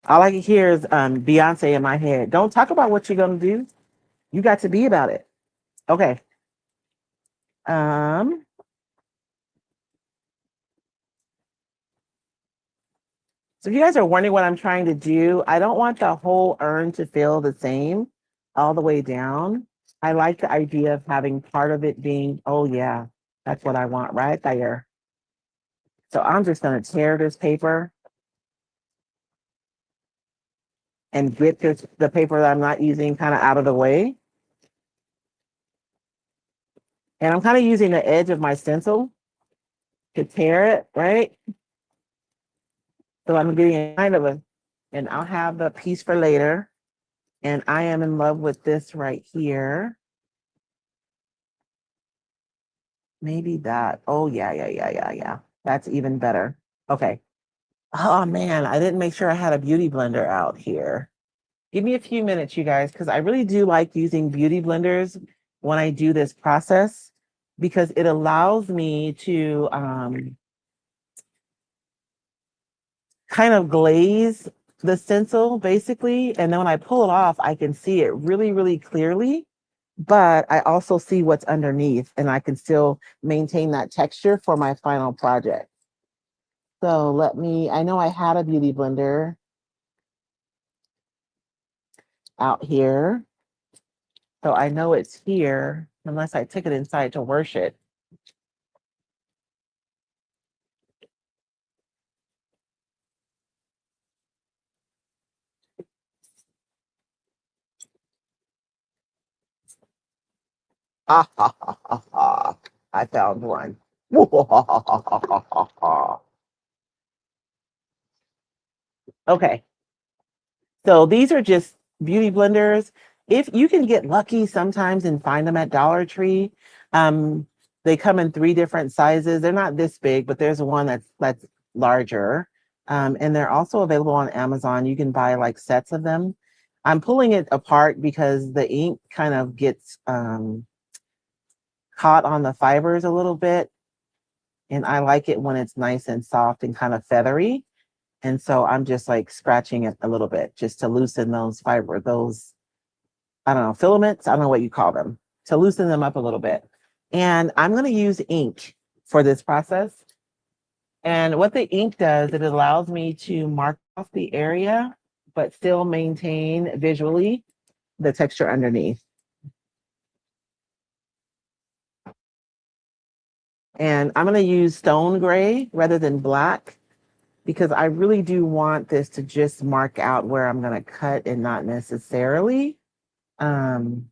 All I can hear is Beyonce in my head. Don't talk about what you're going to do. You got to be about it. Okay. Um, So if you guys are wondering what I'm trying to do, I don't want the whole urn to feel the same all the way down. I like the idea of having part of it being, oh yeah, that's what I want right there. So I'm just going to tear this paper and get the paper that I'm not using kind of out of the way. And I'm kind of using the edge of my stencil to tear it, right? So I'm getting kind of a, and I'll have the piece for later. And I am in love with this right here. Maybe that. Oh, yeah, yeah, yeah, yeah, yeah. That's even better. Okay. Oh, man, I didn't make sure I had a beauty blender out here. Give me a few minutes, you guys, because I really do like using beauty blenders when I do this process because it allows me to kind of glaze the stencil basically. And then when I pull it off, I can see it really, really clearly. But I also see what's underneath and I can still maintain that texture for my final project. So I know I had a beauty blender out here. So I know it's here unless I took it inside to wash it. Ha ha ha ha ha. I found one. Okay. So these are just beauty blenders. If you can get lucky sometimes and find them at Dollar Tree, um, they come in three different sizes. They're not this big, but there's one that's larger. And they're also available on Amazon. You can buy like sets of them. I'm pulling it apart because the ink kind of gets caught on the fibers a little bit. And I like it when it's nice and soft and kind of feathery. And so I'm just like scratching it a little bit just to loosen those, I don't know, filaments. I don't know what you call them, to loosen them up a little bit. And I'm going to use ink for this process. And what the ink does, it allows me to mark off the area, but still maintain visually the texture underneath. And I'm going to use stone gray rather than black because I really do want this to just mark out where I'm going to cut and not necessarily um,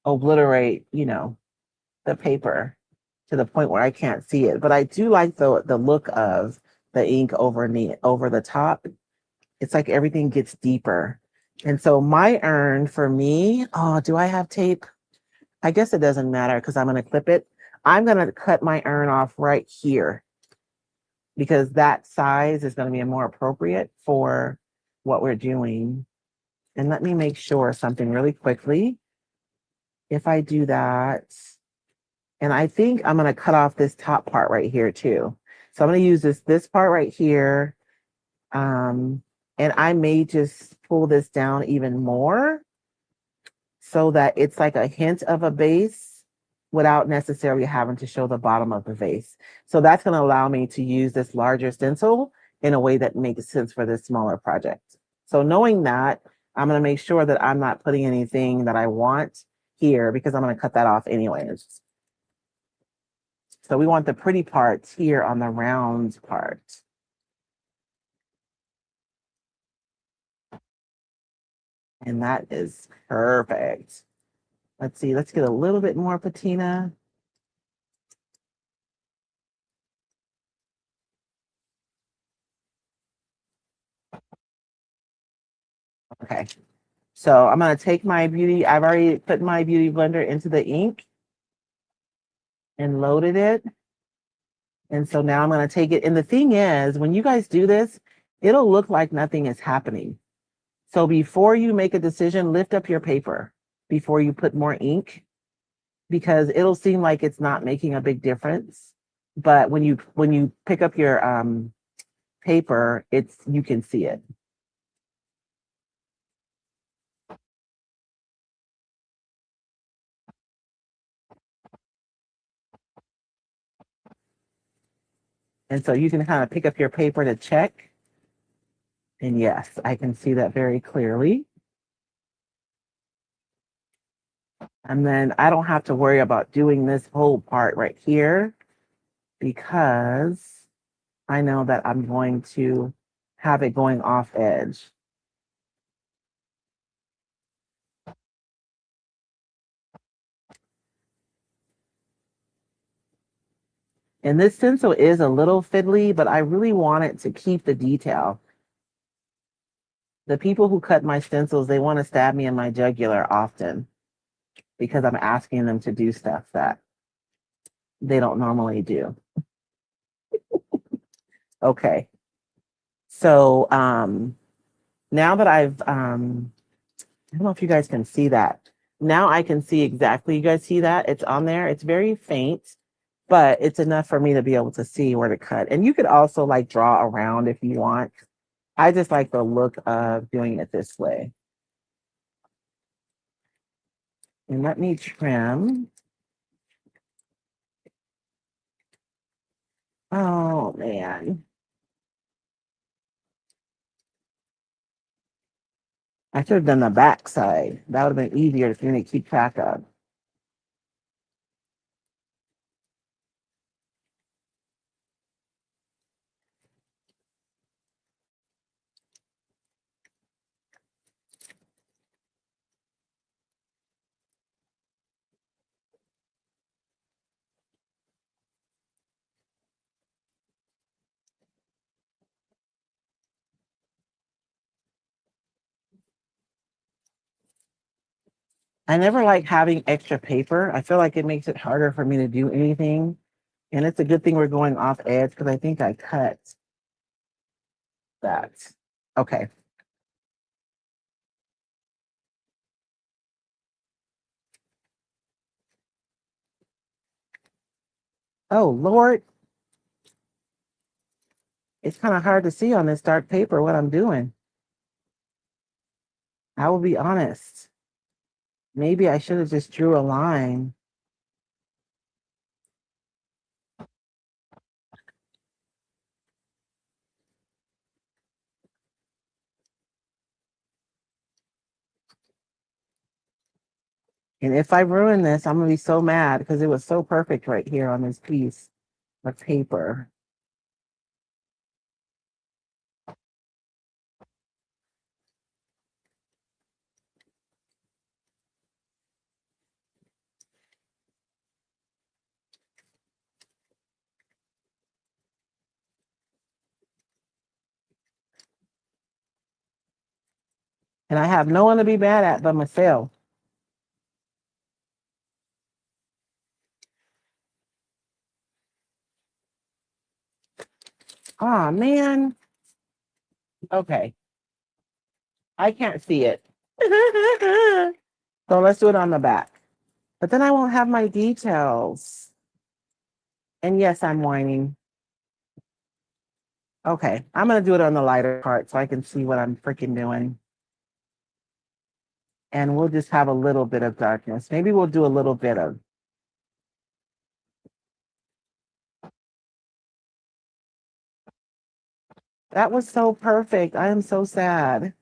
obliterate, the paper to the point where I can't see it. But I do like the look of the ink over the top. It's like everything gets deeper. And so my urn for me, oh, do I have tape? I guess it doesn't matter because I'm going to clip it. I'm going to cut my urn off right here because that size is going to be more appropriate for what we're doing. And let me make sure something really quickly. If I do that, and I think I'm going to cut off this top part right here too. So I'm going to use this part right here. Um, and I may just pull this down even more so that it's like a hint of a base without necessarily having to show the bottom of the vase. So that's going to allow me to use this larger stencil in a way that makes sense for this smaller project. So knowing that, I'm going to make sure that I'm not putting anything that I want here because I'm going to cut that off anyways. So we want the pretty parts here on the round part. And that is perfect. Let's see, let's get a little bit more patina. Okay, so I'm gonna take I've already put my beauty blender into the ink and loaded it. And so now I'm gonna take it. And the thing is, when you guys do this, it'll look like nothing is happening. So before you make a decision, lift up your paper before you put more ink because it'll seem like it's not making a big difference. But when you pick up your paper, you can see it. And so you can kind of pick up your paper to check. And yes, I can see that very clearly. And then I don't have to worry about doing this whole part right here because I know that I'm going to have it going off edge. And this stencil is a little fiddly, but I really want it to keep the detail. The people who cut my stencils, they want to stab me in my jugular often because I'm asking them to do stuff that they don't normally do. Okay. So now that I don't know if you guys can see that. Now I can see exactly, you guys see that? It's on there. It's very faint, but it's enough for me to be able to see where to cut. And you could also like draw around if you want. I just like the look of doing it this way. And let me trim. Oh man. I should have done the back side. That would have been easier for me to keep track of. I never like having extra paper. I feel like it makes it harder for me to do anything. And it's a good thing we're going off edge because I think I cut that. Okay. Oh, Lord. It's kind of hard to see on this dark paper what I'm doing. I will be honest. Maybe I should have just drew a line. And if I ruin this, I'm going to be so mad because it was so perfect right here on this piece of paper. And I have no one to be mad at but myself. Oh, man. Okay. I can't see it. So let's do it on the back. But then I won't have my details. And yes, I'm whining. Okay. I'm going to do it on the lighter part so I can see what I'm freaking doing. And we'll just have a little bit of darkness. Maybe we'll do a little bit of. That was so perfect. I am so sad.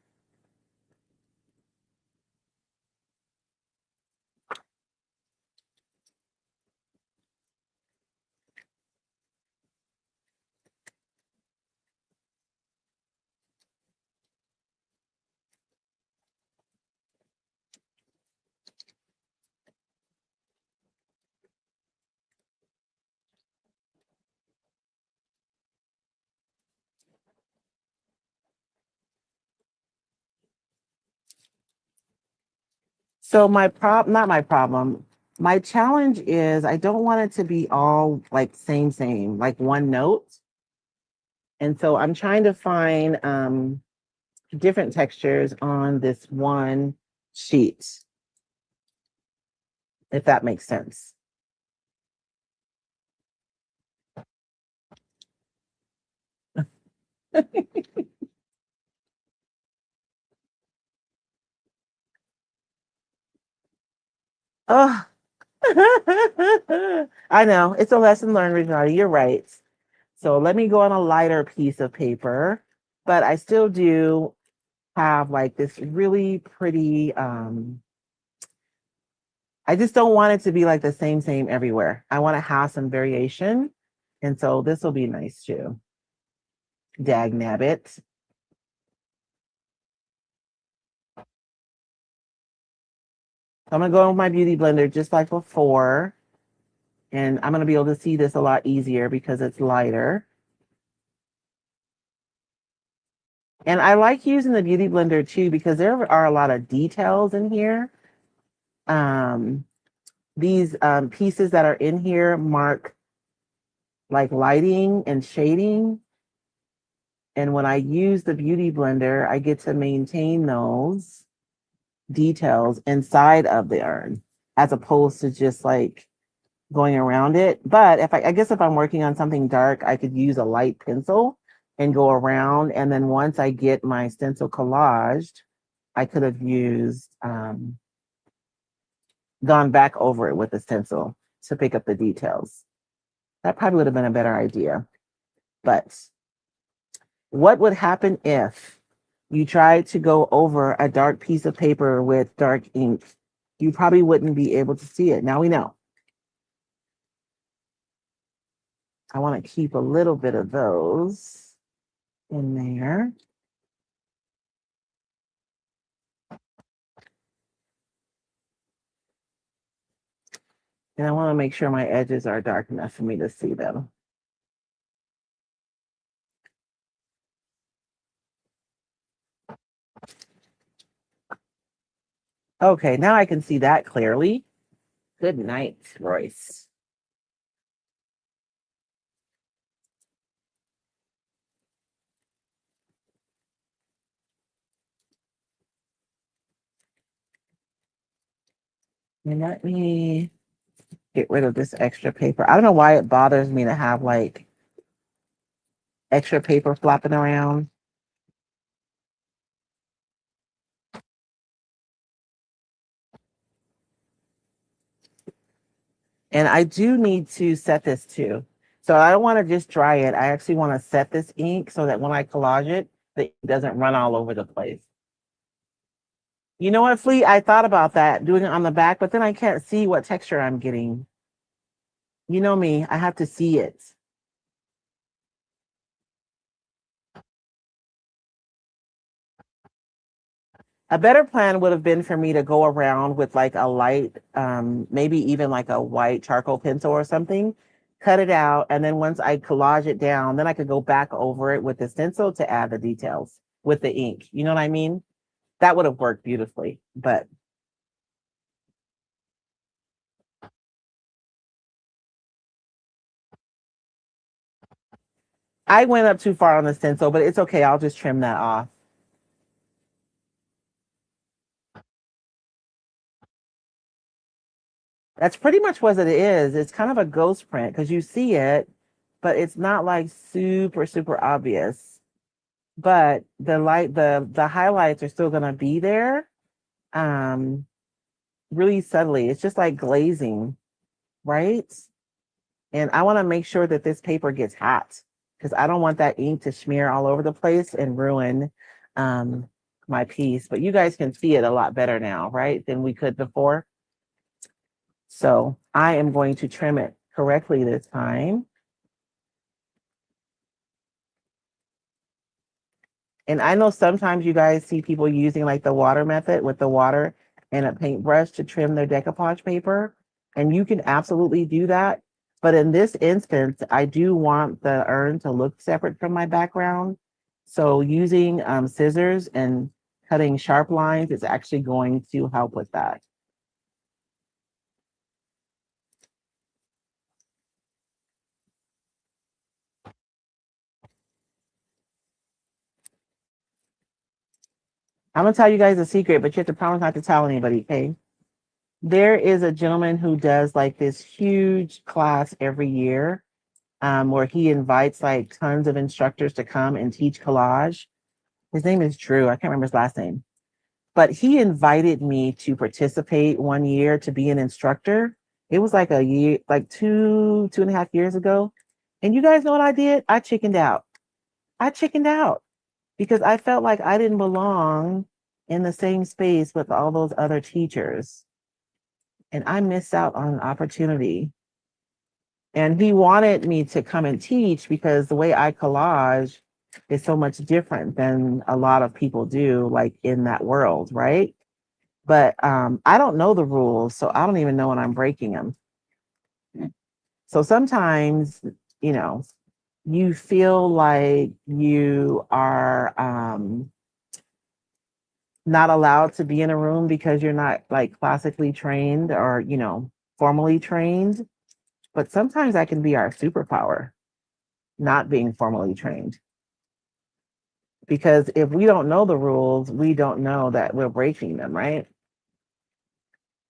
So not my problem. My challenge is I don't want it to be all like same, like one note. And so I'm trying to find different textures on this one sheet, if that makes sense. Oh, I know it's a lesson learned, Renata. You're right. So let me go on a lighter piece of paper, but I still do have like this really pretty I just don't want it to be like the same everywhere. I want to have some variation. And so this will be nice too. Dag nabbit. I'm gonna go with my beauty blender just like before. And I'm gonna be able to see this a lot easier because it's lighter. And I like using the beauty blender too because there are a lot of details in here. These pieces that are in here mark like lighting and shading. And when I use the beauty blender, I get to maintain those details inside of the urn as opposed to just like going around it. But if I guess if I'm working on something dark, I could use a light pencil and go around. And then once I get my stencil collaged, I could have used gone back over it with the stencil to pick up the details. That probably would have been a better idea. But what would happen if you tried to go over a dark piece of paper with dark ink? You probably wouldn't be able to see it. Now we know. I want to keep a little bit of those in there. And I want to make sure my edges are dark enough for me to see them. Okay, now I can see that clearly. Good night, Royce. And let me get rid of this extra paper. I don't know why it bothers me to have like extra paper flopping around. And I do need to set this too. So I don't want to just dry it. I actually want to set this ink so that when I collage it, the ink doesn't run all over the place. You know what, Fleet? I thought about that, doing it on the back, but then I can't see what texture I'm getting. You know me, I have to see it. A better plan would have been for me to go around with like a light, maybe even like a white charcoal pencil or something, cut it out, and then once I collage it down, then I could go back over it with the stencil to add the details with the ink. You know what I mean? That would have worked beautifully, but I went up too far on the stencil, but it's okay. I'll just trim that off. That's pretty much what it is. It's kind of a ghost print because you see it, but it's not like super obvious. But the highlights are still gonna be there, um, really subtly. It's just like glazing, right? And I want to make sure that this paper gets hot because I don't want that ink to smear all over the place and ruin um, my piece. But you guys can see it a lot better now, right, than we could before. So I am going to trim it correctly this time. And I know sometimes you guys see people using like the water method with the water and a paintbrush to trim their decoupage paper. And you can absolutely do that. But in this instance, I do want the urn to look separate from my background. So using scissors and cutting sharp lines is actually going to help with that. I'm gonna tell you guys a secret, but you have to promise not to tell anybody, okay? There is a gentleman who does like this huge class every year, where he invites like tons of instructors to come and teach collage. His name is Drew. I can't remember his last name, but he invited me to participate one year to be an instructor. It was like a year, like 2.5 years ago. And you guys know what I did? I chickened out. I chickened out because I felt like I didn't belong in the same space with all those other teachers. And I missed out on an opportunity. And he wanted me to come and teach because the way I collage is so much different than a lot of people do, like in that world, right? But I don't know the rules, so I don't even know when I'm breaking them. So sometimes, you know, you feel like you are not allowed to be in a room because you're not like classically trained or, formally trained. But sometimes that can be our superpower, not being formally trained. Because if we don't know the rules, we don't know that we're breaking them, right?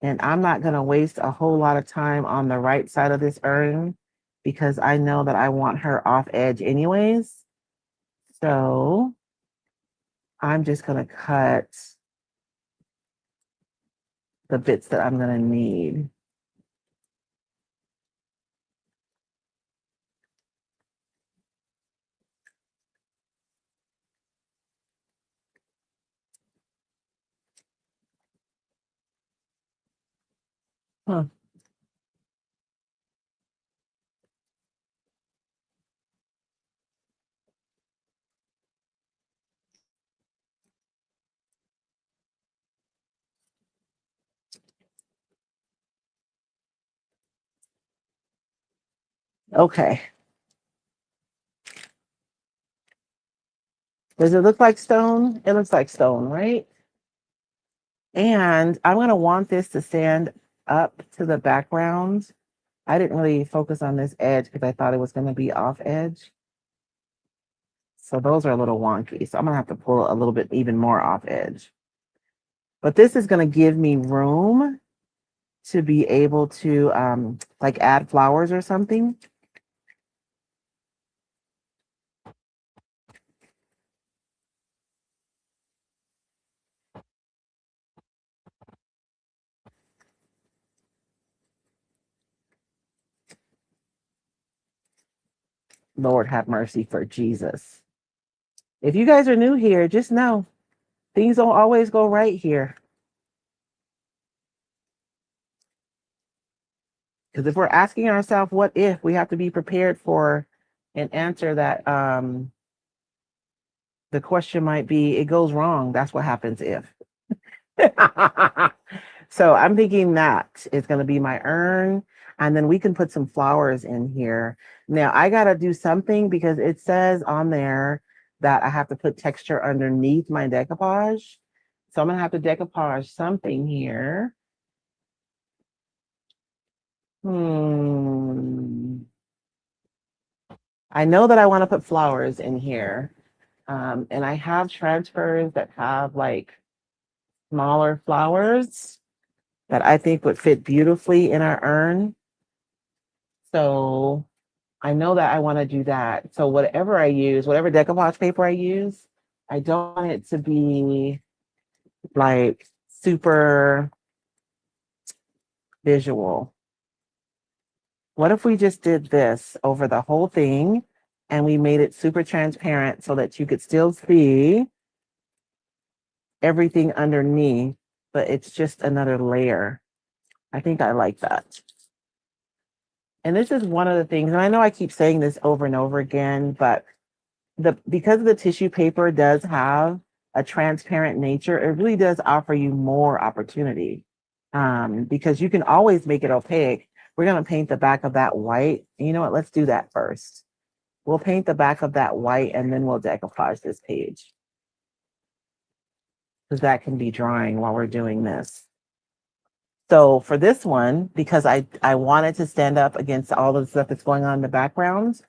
And I'm not going to waste a whole lot of time on the right side of this urn because I know that I want her off edge anyways. So I'm just going to cut the bits that I'm going to need. Huh. Okay. Does it look like stone? It looks like stone, right? And I'm going to want this to stand up to the background. I didn't really focus on this edge because I thought it was going to be off edge. So those are a little wonky. So I'm going to have to pull a little bit even more off edge. But this is going to give me room to be able to like add flowers or something. Lord have mercy for Jesus. If you guys are new here, just know things don't always go right here. Because if we're asking ourselves, what if, we have to be prepared for an answer that the question might be, it goes wrong. That's what happens if. So I'm thinking that is going to be my urn. And then we can put some flowers in here. Now I got to do something because it says on there that I have to put texture underneath my decoupage. So I'm going to have to decoupage something here. I know that I want to put flowers in here. And I have transfers that have like smaller flowers that I think would fit beautifully in our urn. So I know that I want to do that. So whatever I use, whatever decoupage paper I use, I don't want it to be like super visual. What if we just did this over the whole thing and we made it super transparent so that you could still see everything underneath, but it's just another layer. I think I like that. And this is one of the things, and I know I keep saying this over and over again, but because the tissue paper does have a transparent nature, it really does offer you more opportunity. Because you can always make it opaque. We're going to paint the back of that white. And you know what? Let's do that first. We'll paint the back of that white and then we'll decoupage this page. Because that can be drying while we're doing this. So for this one, because I wanted to stand up against all the stuff that's going on in the background,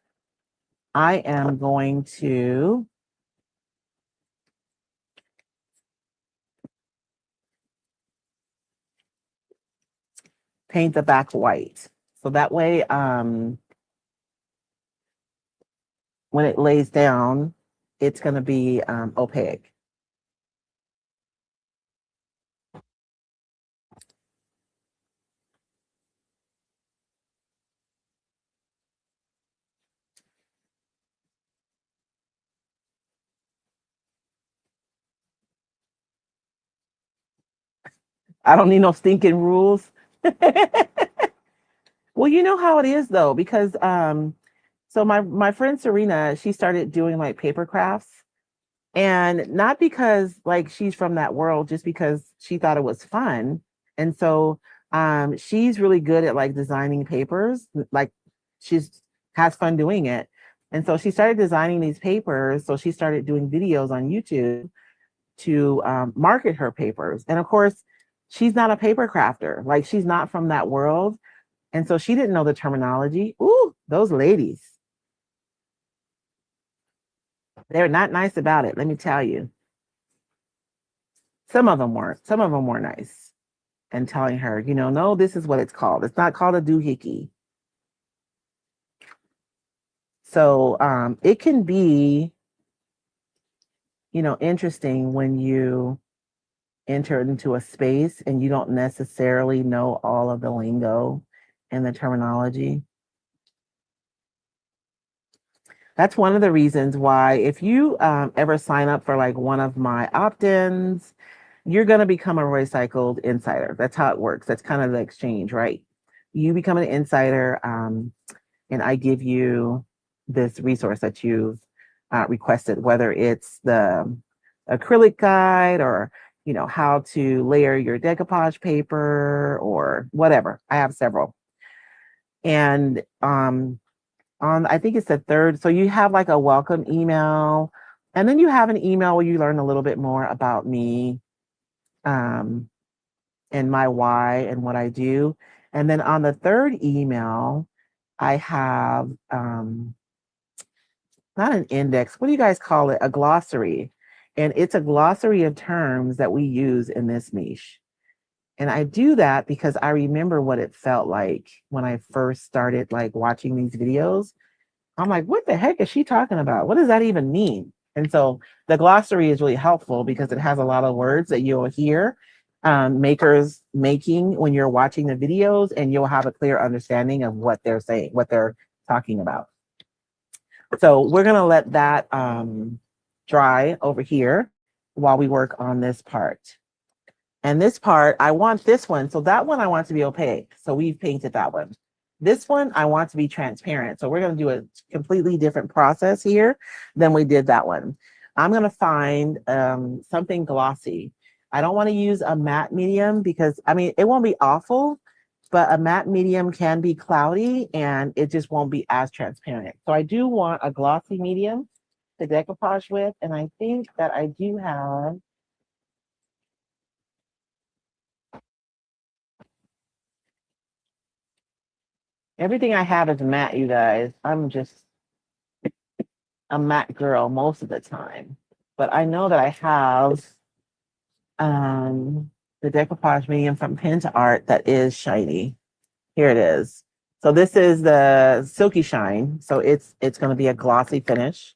I am going to paint the back white. So that way, when it lays down, it's going to be opaque. I don't need no stinking rules. Well, you know how it is though, because so my friend Serena, she started doing like paper crafts, and not because like she's from that world, just because she thought it was fun. And so she's really good at like designing papers, like she's has fun doing it. And so she started designing these papers. So she started doing videos on YouTube to market her papers. And of course, she's not a paper crafter. Like she's not from that world. And so she didn't know the terminology. Ooh, those ladies, they're not nice about it. Let me tell you. Some of them weren't. Some of them were nice and telling her, no, this is what it's called. It's not called a doohickey. So it can be, interesting when you enter into a space and you don't necessarily know all of the lingo and the terminology. That's one of the reasons why if you ever sign up for like one of my opt-ins, you're going to become a recycled insider. That's how it works. That's kind of the exchange, right? You become an insider, and I give you this resource that you've requested, whether it's the acrylic guide or how to layer your decoupage paper or whatever. I have several. And on I think it's the third. So you have like a welcome email, and then you have an email where you learn a little bit more about me, um, and my why and what I do. And then on the third email, I have not an index. What do you guys call it? A glossary. And it's a glossary of terms that we use in this niche. And I do that because I remember what it felt like when I first started like watching these videos. I'm like, what the heck is she talking about? What does that even mean? And so the glossary is really helpful because it has a lot of words that you'll hear makers making when you're watching the videos, and you'll have a clear understanding of what they're saying, what they're talking about. So we're going to let that dry over here while we work on this part. And this part, I want this one. So that one I want to be opaque. So we've painted that one. This one, I want to be transparent. So we're going to do a completely different process here than we did that one. I'm going to find something glossy. I don't want to use a matte medium because, I mean, it won't be awful, but a matte medium can be cloudy and it just won't be as transparent. So I do want a glossy medium to decoupage with. And I think that I do have everything I have is matte, you guys. I'm just a matte girl most of the time. But I know that I have the decoupage medium from Pen to Art that is shiny. Here it is. So this is the Silky Shine. So it's going to be a glossy finish.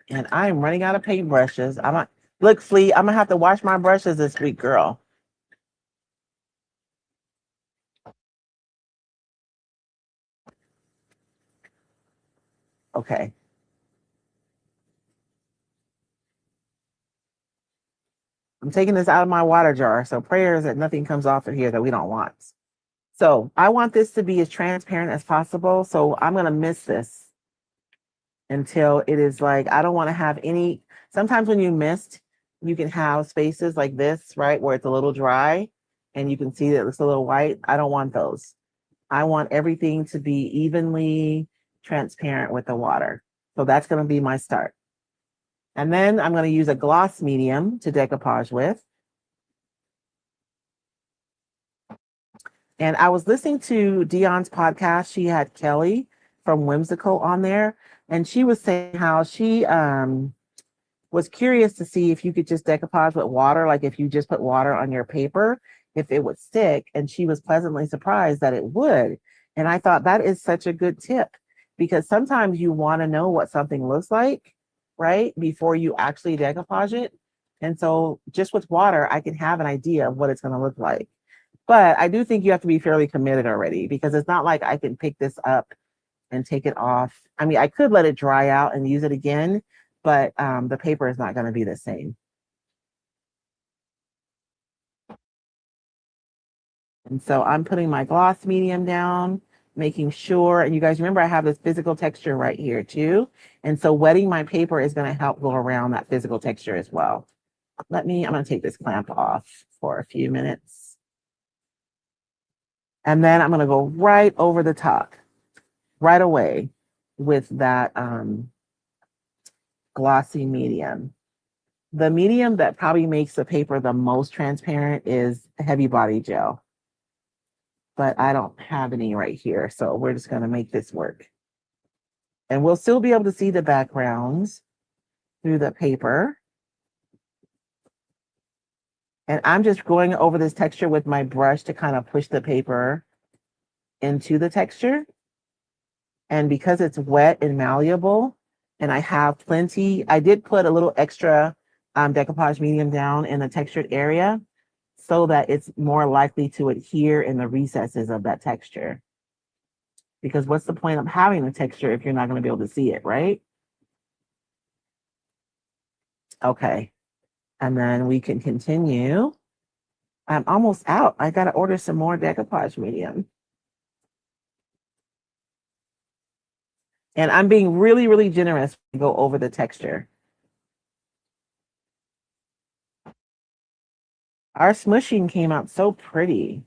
And I'm running out of paintbrushes. Look, Flea, I'm gonna have to wash my brushes this week, girl. Okay. I'm taking this out of my water jar. So prayers that nothing comes off of here that we don't want. So I want this to be as transparent as possible. So I'm gonna miss this until it is like, I don't want to have any. Sometimes when you mist, you can have spaces like this, right, where it's a little dry and you can see that it's a little white. I don't want those. I want everything to be evenly transparent with the water. So that's going to be my start. And then I'm going to use a gloss medium to decoupage with. And I was listening to Dion's podcast. She had Kelly from Whimsical on there, and she was saying how she was curious to see if you could just decoupage with water, like if you just put water on your paper, if it would stick. And she was pleasantly surprised that it would. And I thought that is such a good tip because sometimes you want to know what something looks like, right? Before you actually decoupage it. And so just with water, I can have an idea of what it's going to look like. But I do think you have to be fairly committed already because it's not like I can pick this up and take it off. I mean, I could let it dry out and use it again, but the paper is not going to be the same. And so I'm putting my gloss medium down, making sure, and you guys remember I have this physical texture right here too. And so wetting my paper is going to help go around that physical texture as well. I'm going to take this clamp off for a few minutes. And then I'm going to go right over the top right away with that glossy medium. The medium that probably makes the paper the most transparent is heavy body gel, but I don't have any right here. So we're just going to make this work. And we'll still be able to see the backgrounds through the paper. And I'm just going over this texture with my brush to kind of push the paper into the texture. And because it's wet and malleable, and I have plenty, I did put a little extra decoupage medium down in the textured area so that it's more likely to adhere in the recesses of that texture. Because what's the point of having the texture if you're not going to be able to see it, right? Okay. And then we can continue. I'm almost out. I got to order some more decoupage medium. And I'm being really, really generous to go over the texture. Our smushing came out so pretty.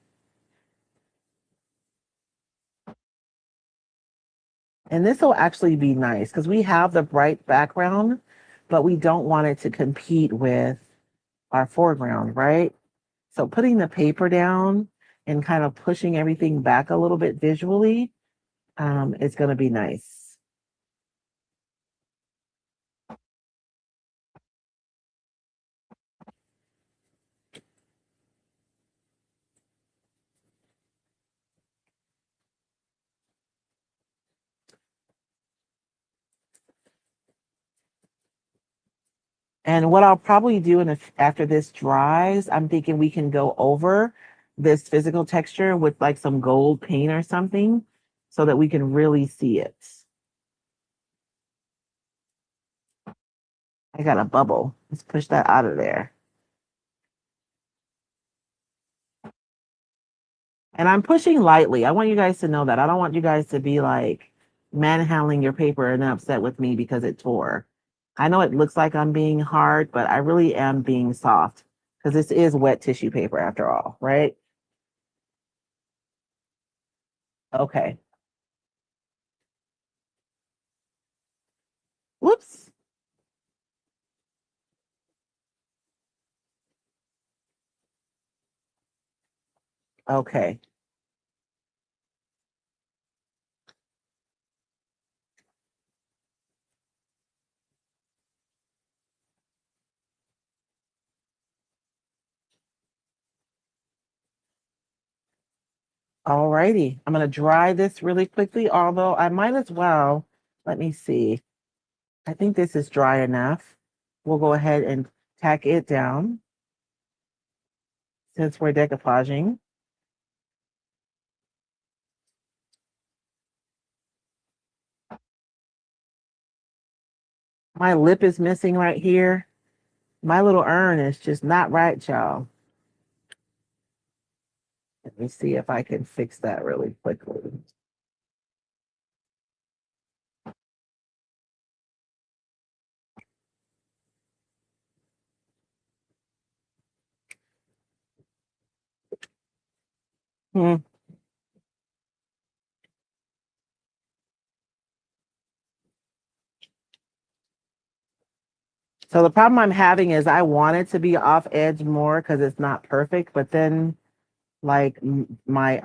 And this will actually be nice because we have the bright background, but we don't want it to compete with our foreground, right? So putting the paper down and kind of pushing everything back a little bit visually is going to be nice. And what I'll probably do after this dries, I'm thinking we can go over this physical texture with like some gold paint or something so that we can really see it. I got a bubble. Let's push that out of there. And I'm pushing lightly. I want you guys to know that. I don't want you guys to be like manhandling your paper and upset with me because it tore. I know it looks like I'm being hard, but I really am being soft because this is wet tissue paper after all, right? Okay. Whoops. Okay. All righty. I'm going to dry this really quickly, although I might as well. Let me see. I think this is dry enough. We'll go ahead and tack it down since we're decoupaging. My lip is missing right here. My little urn is just not right, y'all. Let me see if I can fix that really quickly. Hmm. So the problem I'm having is I want it to be off edge more because it's not perfect, but then like my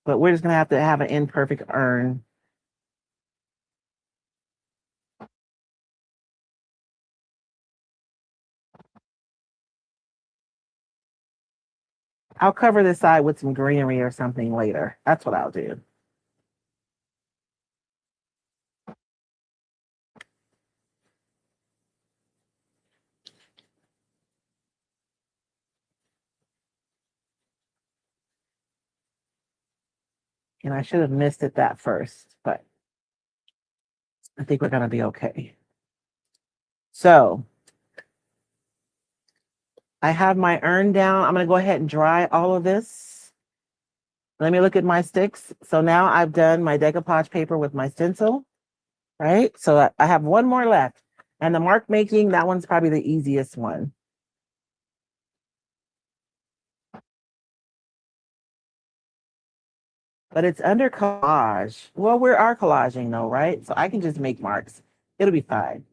but we're just gonna have to have an imperfect urn. I'll cover this side with some greenery or something later. That's what I'll do. And I should have missed it that first, but I think we're gonna be okay. So I have my urn down. I'm going to go ahead and dry all of this. Let me look at my sticks. So now I've done my decoupage paper with my stencil, right? So I have one more left. And the mark making, that one's probably the easiest one. But it's under collage. Well, we are collaging though, right? So I can just make marks. It'll be fine.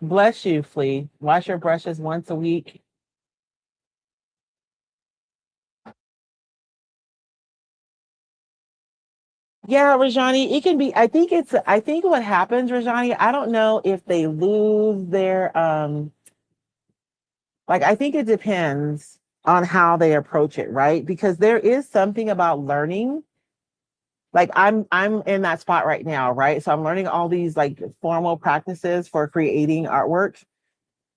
Bless you, Flea. Wash your brushes once a week. Yeah, Rajani, it can be. I think what happens, Rajani, I don't know if they lose their like I think it depends on how they approach it, right? Because there is something about learning. Like I'm in that spot right now, right? So I'm learning all these like formal practices for creating artwork.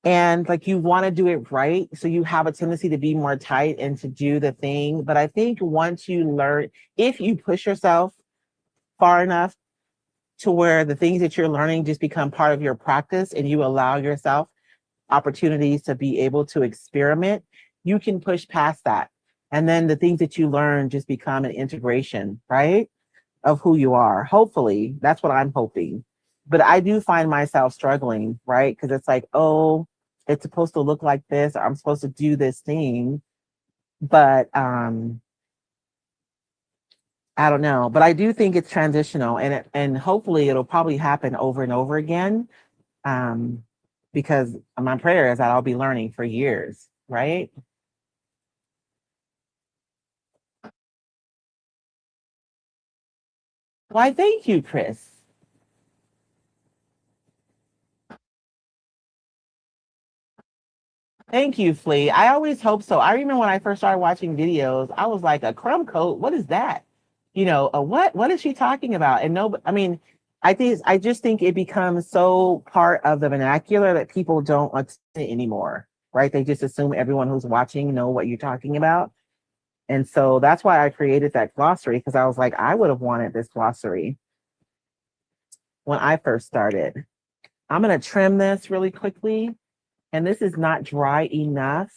And like you want to do it right. So you have a tendency to be more tight and to do the thing. But I think once you learn, if you push yourself far enough to where the things that you're learning just become part of your practice and you allow yourself opportunities to be able to experiment, you can push past that. And then the things that you learn just become an integration, right? Of who you are. Hopefully, that's what I'm hoping. But I do find myself struggling, right? Because it's like, oh, it's supposed to look like this, or I'm supposed to do this thing. But I don't know. But I do think it's transitional and hopefully it'll probably happen over and over again. Um, because my prayer is that I'll be learning for years, right? Why, thank you, Chris. Thank you, Flea. I always hope so. I remember when I first started watching videos, I was like, a crumb coat? What is that? You know, a what? What is she talking about? And no, I mean, I just think it becomes so part of the vernacular that people don't understand it anymore, right? They just assume everyone who's watching know what you're talking about. And so that's why I created that glossary because I was like, I would have wanted this glossary when I first started. I'm going to trim this really quickly. And this is not dry enough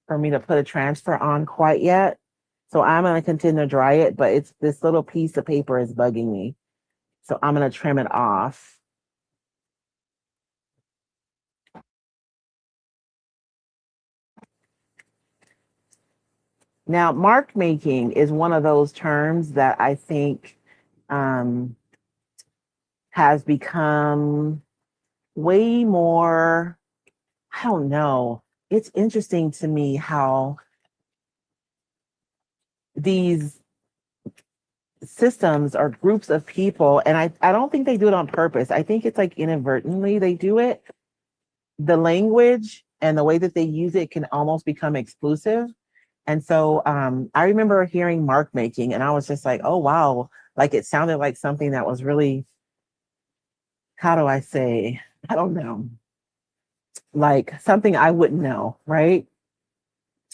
for me to put a transfer on quite yet. So I'm going to continue to dry it, but it's this little piece of paper is bugging me. So I'm going to trim it off. Now, mark making is one of those terms that I think um, has become way more, I don't know. It's interesting to me how these systems or groups of people, and I don't think they do it on purpose. I think it's like inadvertently they do it. The language and the way that they use it can almost become exclusive. And so I remember hearing mark making and I was just like, oh wow, like it sounded like something that was really, how do I say, I don't know, like something I wouldn't know, right?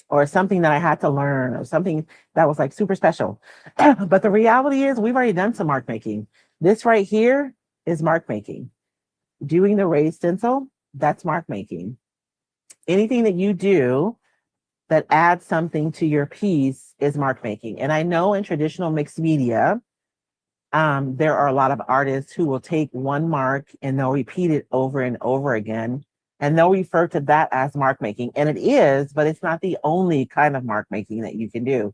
Or something that I had to learn, or something that was like super special. But the reality is, we've already done some mark making. This right here is mark making. Doing the raised stencil, that's mark making. Anything that you do that adds something to your piece is mark making. And I know in traditional mixed media, there are a lot of artists who will take one mark and they'll repeat it over and over again. And they'll refer to that as mark making. And it is, but it's not the only kind of mark making that you can do.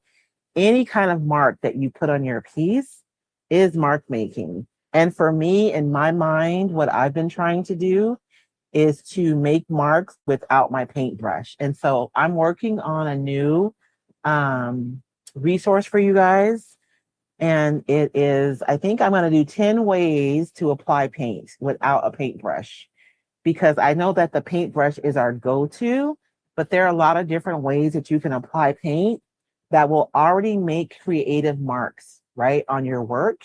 Any kind of mark that you put on your piece is mark making. And for me, in my mind, what I've been trying to do is to make marks without my paintbrush. And so I'm working on a new um, resource for you guys. And it is, I think I'm going to do 10 ways to apply paint without a paintbrush because I know that the paintbrush is our go-to, but there are a lot of different ways that you can apply paint that will already make creative marks, right, on your work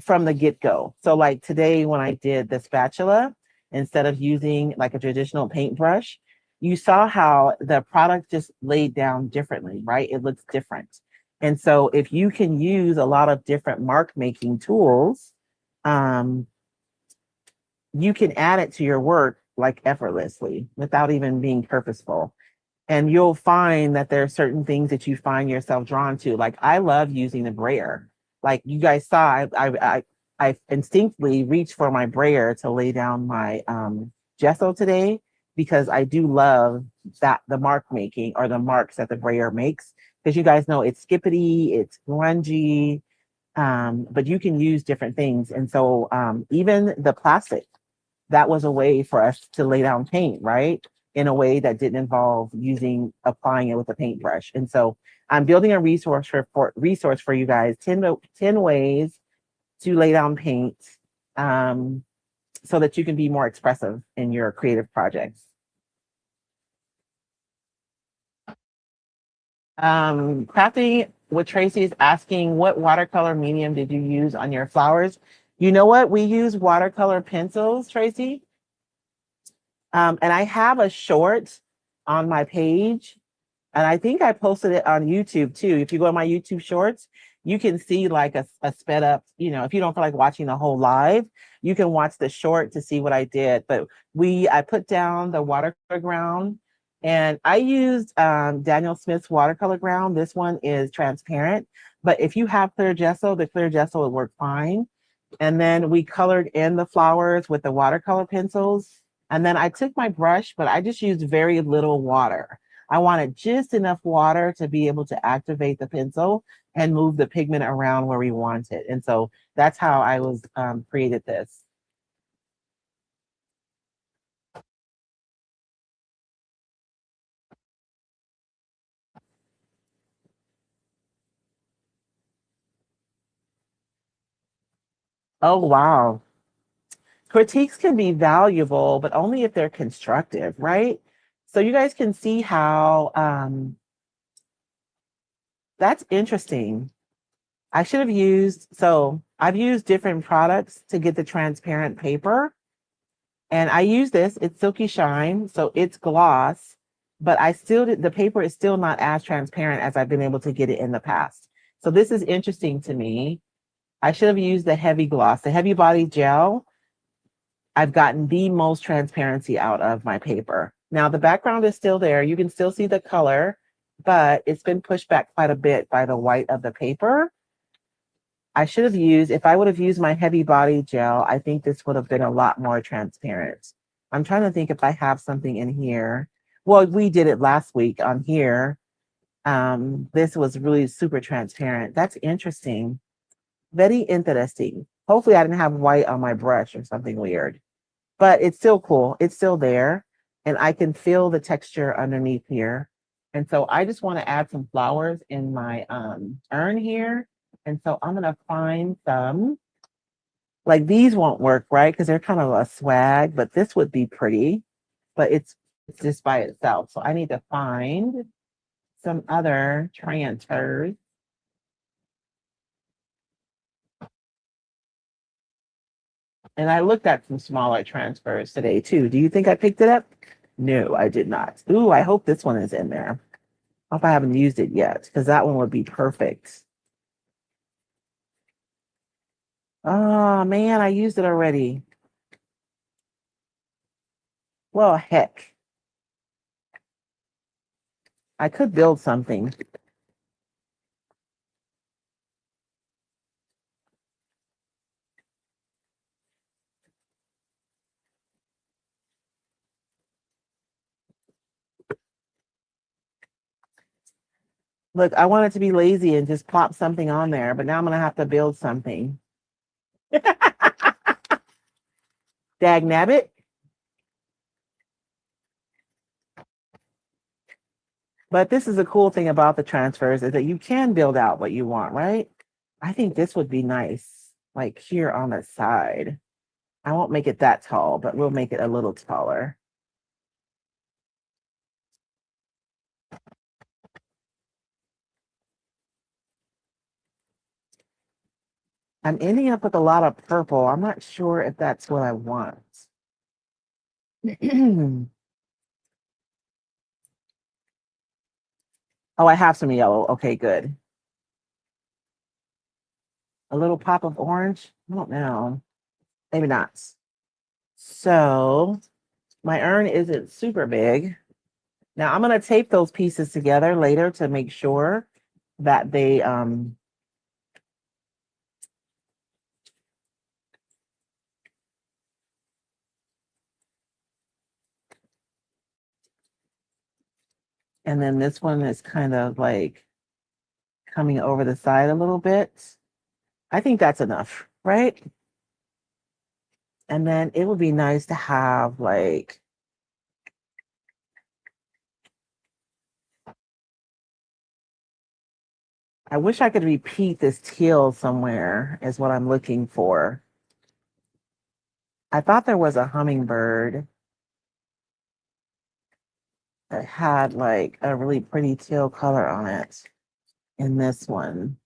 from the get-go. So like today when I did the spatula, instead of using like a traditional paintbrush, you saw how the product just laid down differently, right? It looks different. And so if you can use a lot of different mark making tools, um, you can add it to your work like effortlessly without even being purposeful. And you'll find that there are certain things that you find yourself drawn to. Like I love using the brayer. Like you guys saw, I instinctively reached for my brayer to lay down my gesso today because I do love that the mark making or the marks that the brayer makes. Because you guys know it's skippity, it's grungy, but you can use different things. And so even the plastic, that was a way for us to lay down paint, right? In a way that didn't involve applying it with a paintbrush. And so I'm building a resource for you guys, 10 ways to lay down paint um, so that you can be more expressive in your creative projects. Crafting with Tracy is asking, what watercolor medium did you use on your flowers? You know what? We use watercolor pencils, Tracy. And I have a short on my page, and I think I posted it on YouTube too. If you go to my YouTube shorts, you can see like a sped up, if you don't feel like watching the whole live, you can watch the short to see what I did. But I put down the watercolor ground, and I used Daniel Smith's watercolor ground. This one is transparent, but if you have clear gesso, the clear gesso will work fine. And then we colored in the flowers with the watercolor pencils. And then I took my brush, but I just used very little water. I wanted just enough water to be able to activate the pencil and move the pigment around where we want it. And so that's how I was created this. Oh, wow. Critiques can be valuable, but only if they're constructive, right? So you guys can see how that's interesting. I've used different products to get the transparent paper. And I use this, it's Silky Shine, so it's gloss, but the paper is still not as transparent as I've been able to get it in the past. So this is interesting to me. I should have used the heavy gloss. The heavy body gel, I've gotten the most transparency out of my paper. Now the background is still there. You can still see the color, but it's been pushed back quite a bit by the white of the paper. If I would have used my heavy body gel, I think this would have been a lot more transparent. I'm trying to think if I have something in here. Well, we did it last week on here. This was really super transparent. That's interesting. Very interesting. Hopefully I didn't have white on my brush or something weird, but it's still cool. It's still there. And I can feel the texture underneath here. And so I just want to add some flowers in my urn here. And so I'm gonna find some, like these won't work, right? Because they're kind of a swag, but this would be pretty, but it's just by itself. So I need to find some other transfers. And I looked at some smaller transfers today too. Do you think I picked it up? No, I did not. Ooh, I hope this one is in there. I hope I haven't used it yet, because that one would be perfect. Oh man, I used it already. Well, heck, I could build something. Look, I wanted to be lazy and just plop something on there, but now I'm gonna have to build something. Dag nabbit. But this is the cool thing about the transfers is that you can build out what you want, right? I think this would be nice, like here on the side. I won't make it that tall, but we'll make it a little taller. I'm ending up with a lot of purple. I'm not sure if that's what I want. Oh, I have some yellow. Okay, good. A little pop of orange. I don't know. Maybe not. So my urn isn't super big. Now I'm going to tape those pieces together later to make sure that they and then this one is kind of like coming over the side a little bit. I think that's enough, right? And then it would be nice to have like, I wish I could repeat this teal somewhere is what I'm looking for. I thought there was a hummingbird that had like a really pretty teal color on it in this one.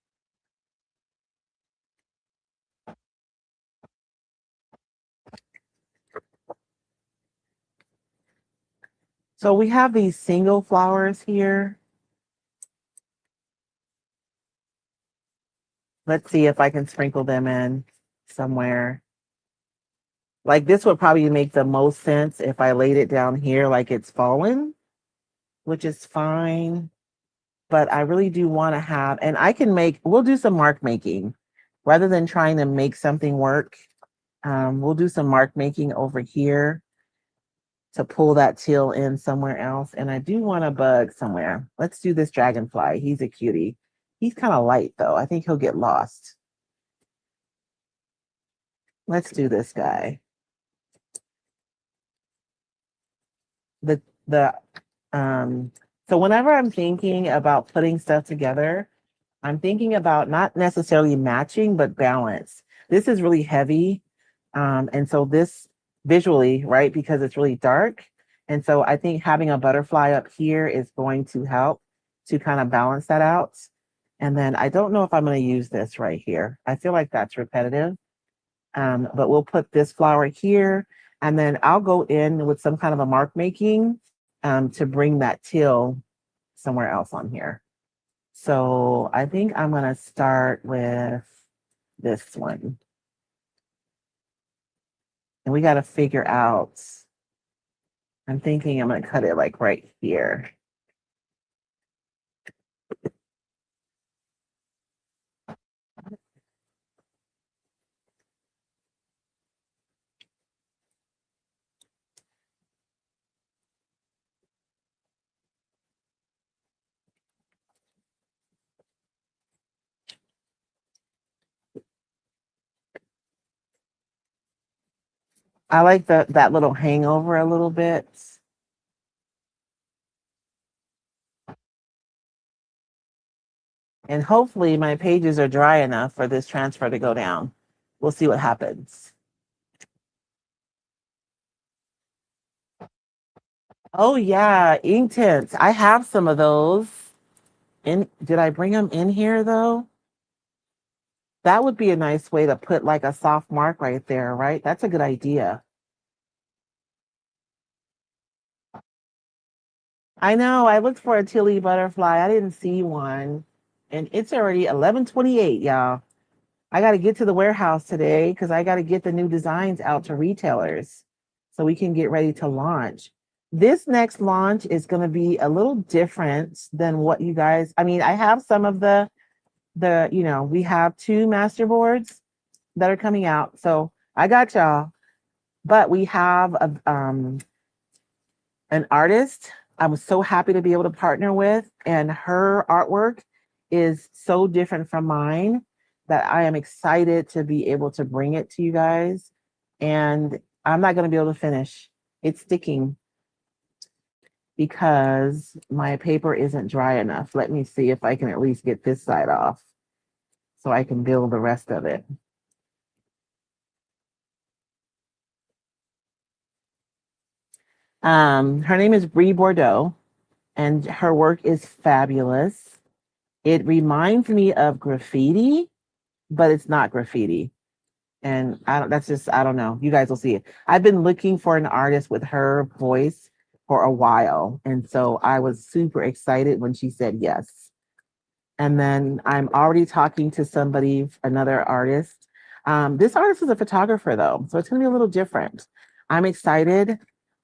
So we have these single flowers here. Let's see if I can sprinkle them in somewhere. Like this would probably make the most sense if I laid it down here like it's fallen, which is fine. But I really do want to have, and I can make, we'll do some mark making rather than trying to make something work. We'll do some mark making over here to pull that teal in somewhere else. And I do want a bug somewhere. Let's do this dragonfly. He's a cutie. He's kind of light though. I think he'll get lost. Let's do this guy. The so whenever I'm thinking about putting stuff together, I'm thinking about not necessarily matching, but balance. This is really heavy. And so this visually, right, because it's really dark. And so I think having a butterfly up here is going to help to kind of balance that out. And then I don't know if I'm going to use this right here. I feel like that's repetitive. But we'll put this flower here, and then I'll go in with some kind of a mark making to bring that teal somewhere else on here. So I think I'm going to start with this one. And we got to figure out, I'm thinking I'm going to cut it like right here. I like that little hangover a little bit. And hopefully my pages are dry enough for this transfer to go down. We'll see what happens. Oh yeah, ink tints. I have some of those. Did I bring them in here though? That would be a nice way to put like a soft mark right there, right? That's a good idea. I know. I looked for a Tilly butterfly. I didn't see one. And it's already 11:28, y'all. I got to get to the warehouse today because I got to get the new designs out to retailers so we can get ready to launch. This next launch is going to be a little different than what you guys, I mean, I have some of we have 2 master boards that are coming out. So I got y'all, but we have an artist I was so happy to be able to partner with, and her artwork is so different from mine that I am excited to be able to bring it to you guys. And I'm not going to be able to finish. It's sticking because my paper isn't dry enough. Let me see if I can at least get this side off so I can build the rest of it. Her name is Brie Bordeaux, and her work is fabulous. It reminds me of graffiti, but it's not graffiti. And I don't know. You guys will see it. I've been looking for an artist with her voice for a while. And so I was super excited when she said yes. And then I'm already talking to somebody, another artist. This artist is a photographer though, so it's gonna be a little different. I'm excited.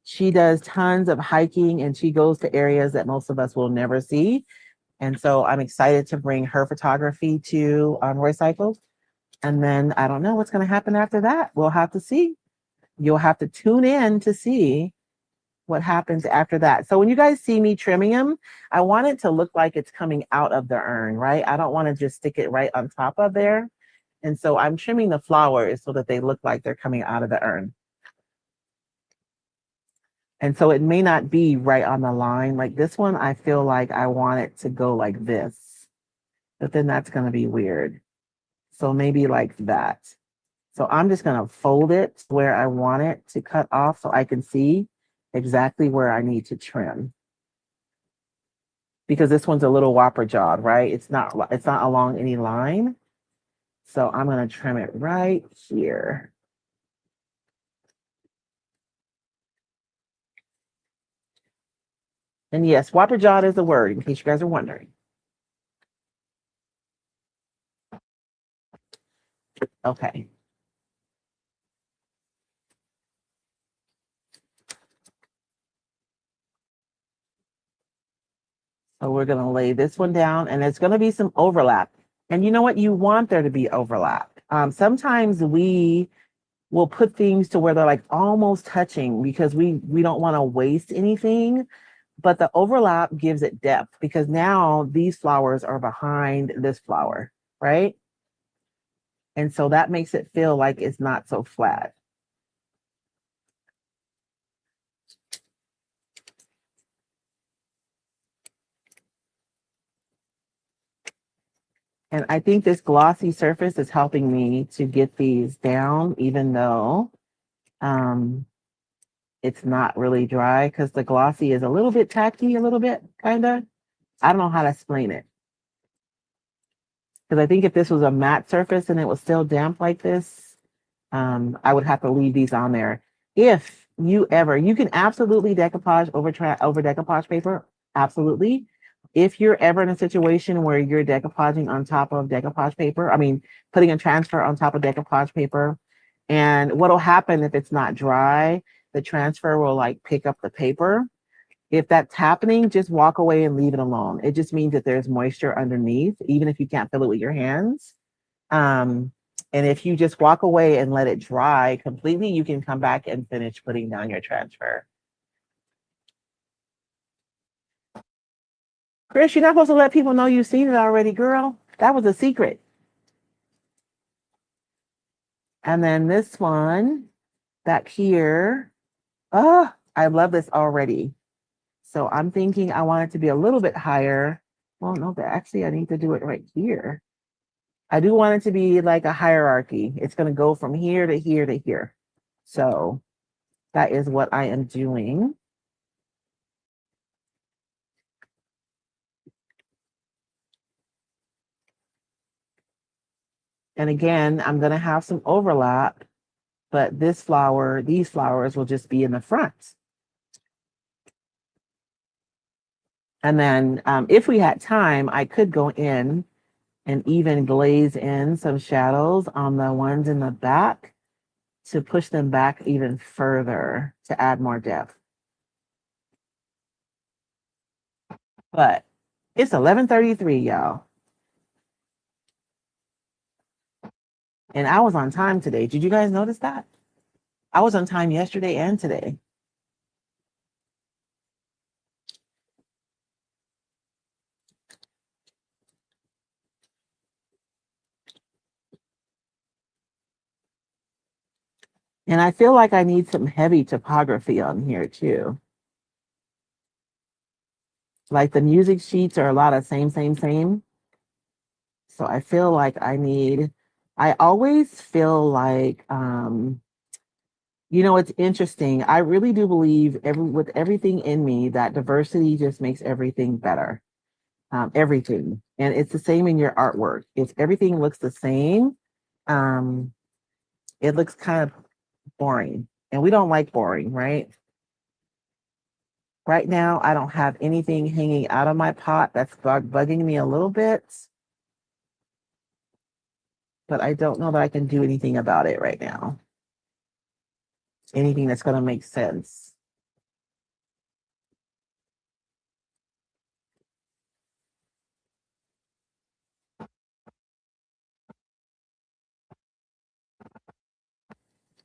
She does tons of hiking and she goes to areas that most of us will never see. And so I'm excited to bring her photography to Roy Cycles. And then I don't know what's gonna happen after that. We'll have to see. You'll have to tune in to see what happens after that. So when you guys see me trimming them, I want it to look like it's coming out of the urn, right? I don't want to just stick it right on top of there. And so I'm trimming the flowers so that they look like they're coming out of the urn. And so it may not be right on the line. Like this one, I feel like I want it to go like this, but then that's going to be weird. So maybe like that. So I'm just going to fold it where I want it to cut off so I can see exactly where I need to trim. Because this one's a little whopper jawed, right? It's not along any line. So I'm going to trim it right here. And yes, whopper jawed is the word, in case you guys are wondering. Okay. So we're going to lay this one down and there's going to be some overlap. And you know what? You want there to be overlap. Sometimes we will put things to where they're like almost touching because we don't want to waste anything. But the overlap gives it depth because now these flowers are behind this flower, right? And so that makes it feel like it's not so flat. And I think this glossy surface is helping me to get these down, even though it's not really dry because the glossy is a little bit tacky, a little bit, kind of. I don't know how to explain it. Because I think if this was a matte surface and it was still damp like this, I would have to leave these on there. If you ever, you can absolutely decoupage over decoupage paper, absolutely. If you're ever in a situation where you're decoupaging on top of decoupage paper, I mean, putting a transfer on top of decoupage paper, and what'll happen if it's not dry, the transfer will like pick up the paper. If that's happening, just walk away and leave it alone. It just means that there's moisture underneath, even if you can't feel it with your hands. And if you just walk away and let it dry completely, you can come back and finish putting down your transfer. Chris, you're not supposed to let people know you've seen it already, girl. That was a secret. And then this one back here. Oh, I love this already. So I'm thinking I want it to be a little bit higher. Well, no, but actually I need to do it right here. I do want it to be like a hierarchy. It's going to go from here to here to here. So that is what I am doing. And again, I'm going to have some overlap, but these flowers will just be in the front. And then if we had time, I could go in and even glaze in some shadows on the ones in the back to push them back even further to add more depth. But it's 11:33, y'all. And I was on time today. Did you guys notice that? I was on time yesterday and today. And I feel like I need some heavy topography on here too. Like the music sheets are a lot of same, same, same. So I feel like I always feel like, it's interesting. I really do believe with everything in me that diversity just makes everything better. Everything. And it's the same in your artwork. If everything looks the same, it looks kind of boring. And we don't like boring, right? Right now, I don't have anything hanging out of my pot. That's bugging me a little bit, but I don't know that I can do anything about it right now. Anything that's going to make sense.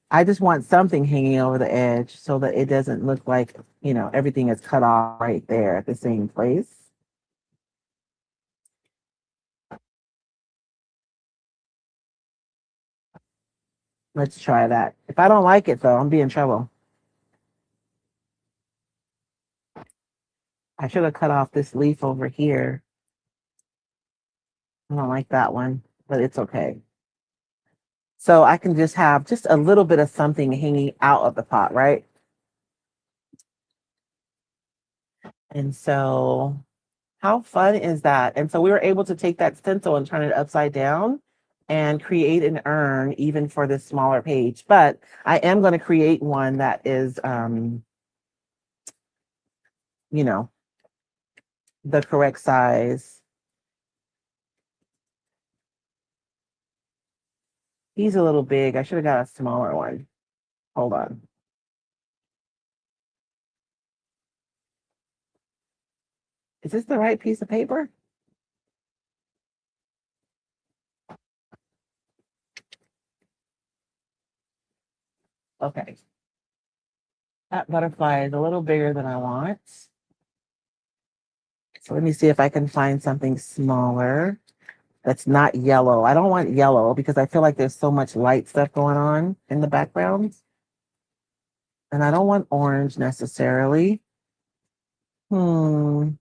I just want something hanging over the edge so that it doesn't look like, everything is cut off right there at the same place. Let's try that. If I don't like it though, I'm be in trouble. I should have cut off this leaf over here. I don't like that one, but it's okay. So I can just have just a little bit of something hanging out of the pot, right? And so how fun is that? And so we were able to take that stencil and turn it upside down and create an urn even for this smaller page. But I am going to create one that is, you know, the correct size. He's a little big. I should have got a smaller one. Hold on. Is this the right piece of paper? Okay. That butterfly is a little bigger than I want. So let me see if I can find something smaller that's not yellow. I don't want yellow because I feel like there's so much light stuff going on in the background. And I don't want orange necessarily. Hmm.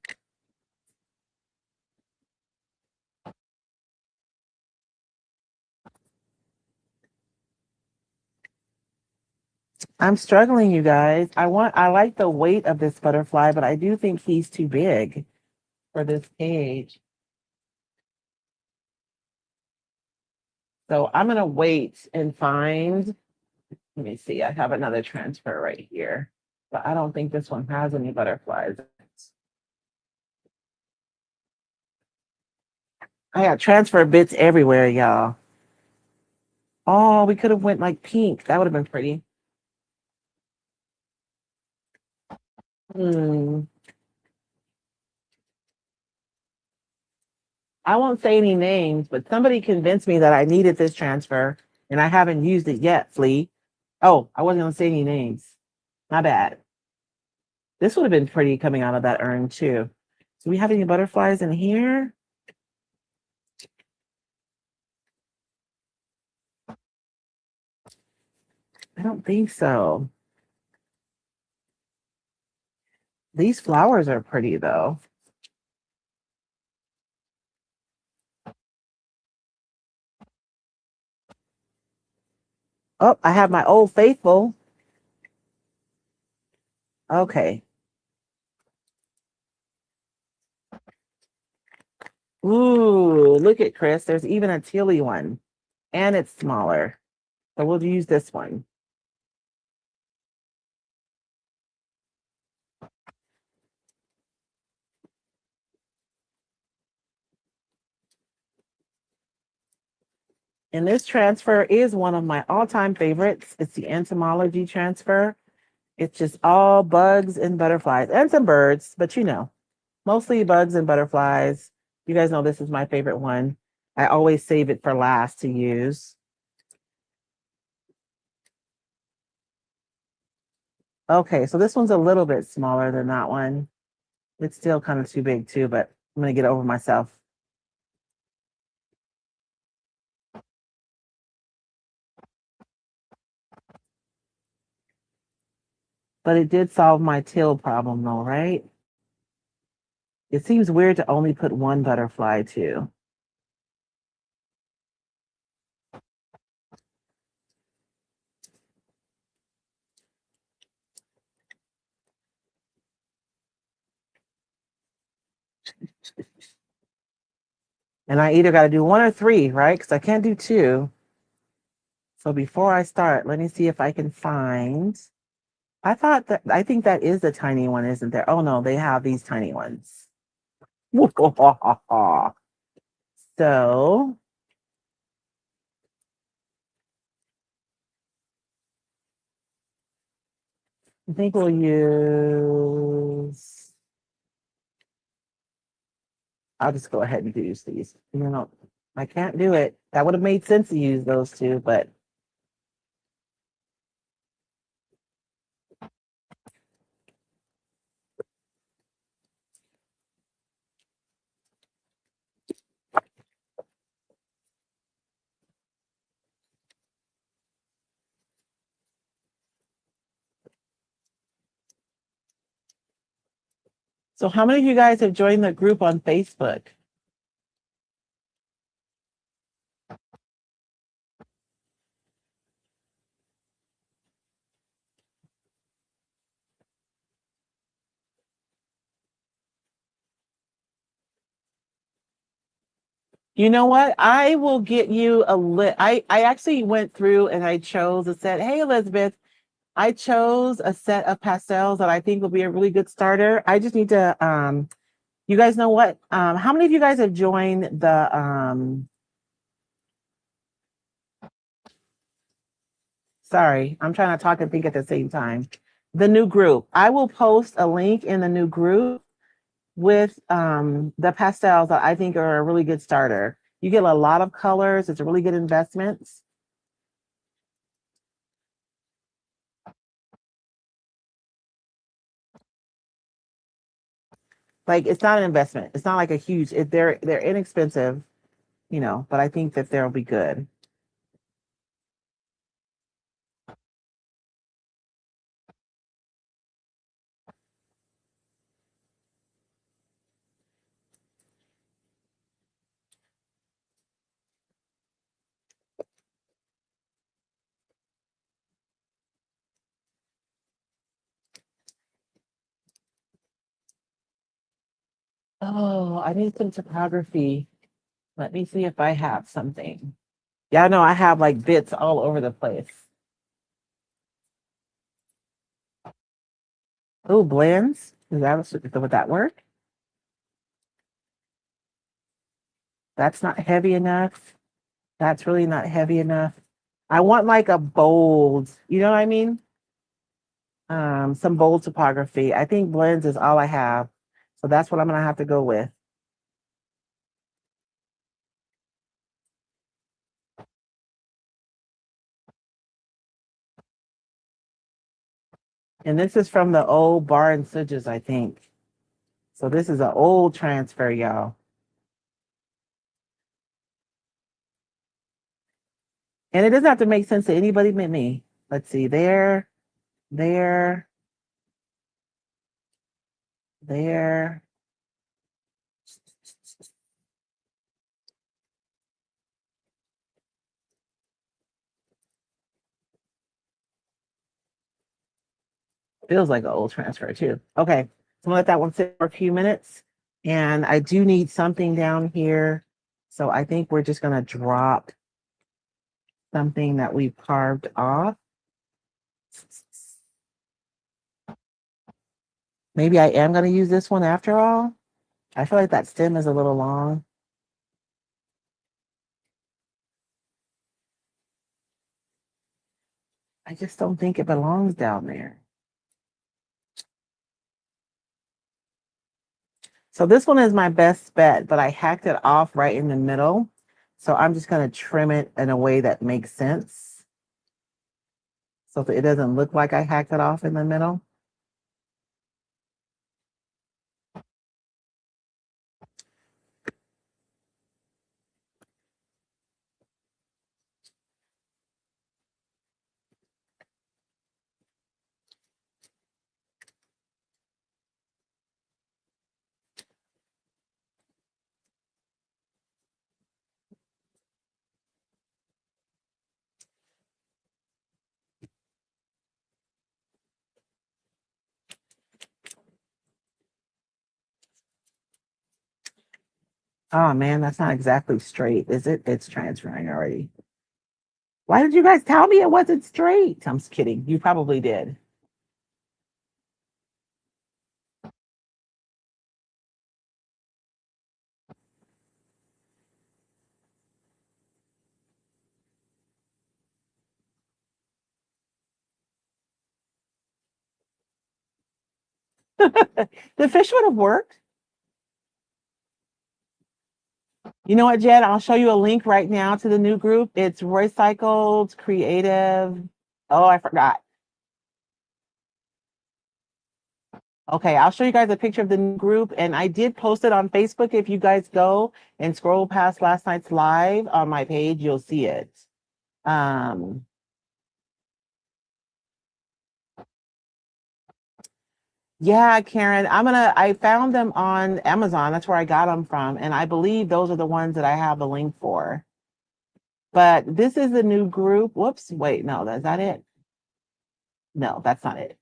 I'm struggling, you guys. I like the weight of this butterfly, but I do think he's too big for this page. So I'm gonna wait and find. Let me see. I have another transfer right here, but I don't think this one has any butterflies. I got transfer bits everywhere, y'all. Oh, we could have went like pink. That would have been pretty. Hmm. I won't say any names, but somebody convinced me that I needed this transfer and I haven't used it yet, Flea. Oh, I wasn't gonna say any names. My bad. This would have been pretty coming out of that urn too. Do we have any butterflies in here? I don't think so. These flowers are pretty though. Oh, I have my old faithful. Okay. Ooh, look at Chris. There's even a tealy one, and it's smaller. So we'll use this one. And this transfer is one of my all-time favorites. It's the entomology transfer. It's just all bugs and butterflies and some birds, but mostly bugs and butterflies. You guys know this is my favorite one. I always save it for last to use. Okay, so this one's a little bit smaller than that one. It's still kind of too big too, but I'm gonna get over myself. But it did solve my tail problem though, right? It seems weird to only put one butterfly too. And I either got to do one or three, right? Because I can't do two. So before I start, let me see if I can find I think that is the tiny one, isn't there? Oh no, they have these tiny ones. So I think we'll use, I'll just go ahead and use these. You know, I can't do it. That would have made sense to use those two, but so how many of you guys have joined the group on Facebook? You know what? I will get you a list. I actually went through and I chose a set. Hey, Elizabeth, I chose a set of pastels that I think will be a really good starter. I just need to, you guys know what? How many of you guys have joined the, sorry, I'm trying to talk and think at the same time. The new group. I will post a link in the new group with the pastels that I think are a really good starter. You get a lot of colors. It's a really good investment. Like it's not an investment. It's not like a huge. They're inexpensive, you know. But I think that they'll be good. Oh, I need some topography. Let me see if I have something. Yeah, no, I have like bits all over the place. Oh, blends. Would that work? That's not heavy enough. That's really not heavy enough. I want like a bold, you know what I mean? Some bold topography. I think blends is all I have. So that's what I'm gonna have to go with. And this is from the old Bar and Sudges, I think. So this is an old transfer, y'all. And it doesn't have to make sense to anybody but me. Let's see, there, there. Feels like an old transfer too. Okay, so I'm gonna let that one sit for a few minutes. And I do need something down here. So I think we're just gonna drop something that we've carved off. Maybe I am gonna use this one after all. I feel like that stem is a little long. I just don't think it belongs down there. So this one is my best bet, but I hacked it off right in the middle. So I'm just going to trim it in a way that makes sense. So that it doesn't look like I hacked it off in the middle. Oh man, that's not exactly straight, is it? It's transferring already. Why did you guys tell me it wasn't straight? I'm just kidding. You probably did. The fish would have worked. You know what, Jed? I'll show you a link right now to the new group. It's Recycled Creative. Oh, I forgot. Okay, I'll show you guys a picture of the new group, and I did post it on Facebook. If you guys go and scroll past last night's live on my page, you'll see it. Um, yeah, Karen, I found them on Amazon. That's where I got them from, and I believe those are the ones that I have the link for. But this is the new group. Whoops, wait, no, is that it? No, that's not it.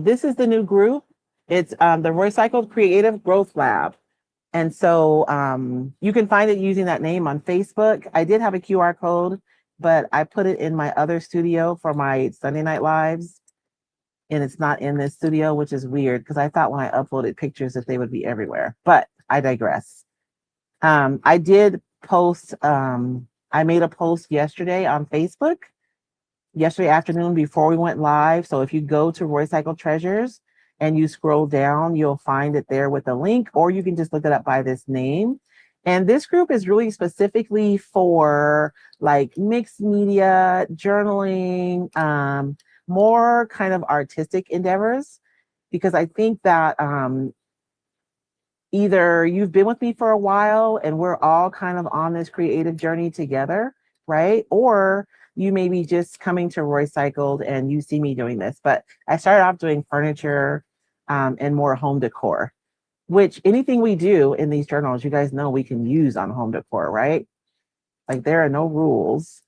This is the new group. It's the Recycled Creative Growth Lab. And so you can find it using that name on Facebook. I did have a QR code, but I put it in my other studio for my Sunday night lives. And it's not in this studio, which is weird because I thought when I uploaded pictures that they would be everywhere. But I digress. I did post, I made a post yesterday on Facebook yesterday afternoon before we went live. So if you go to Roy Cycle Treasures and you scroll down, you'll find it there with a link, or you can just look it up by this name. And this group is really specifically for like mixed media, journaling, more kind of artistic endeavors, because I think that either you've been with me for a while and we're all kind of on this creative journey together, right? Or you may be just coming to Roy Cycled and you see me doing this. But I started off doing furniture and more home decor, which anything we do in these journals, you guys know we can use on home decor, right? Like there are no rules.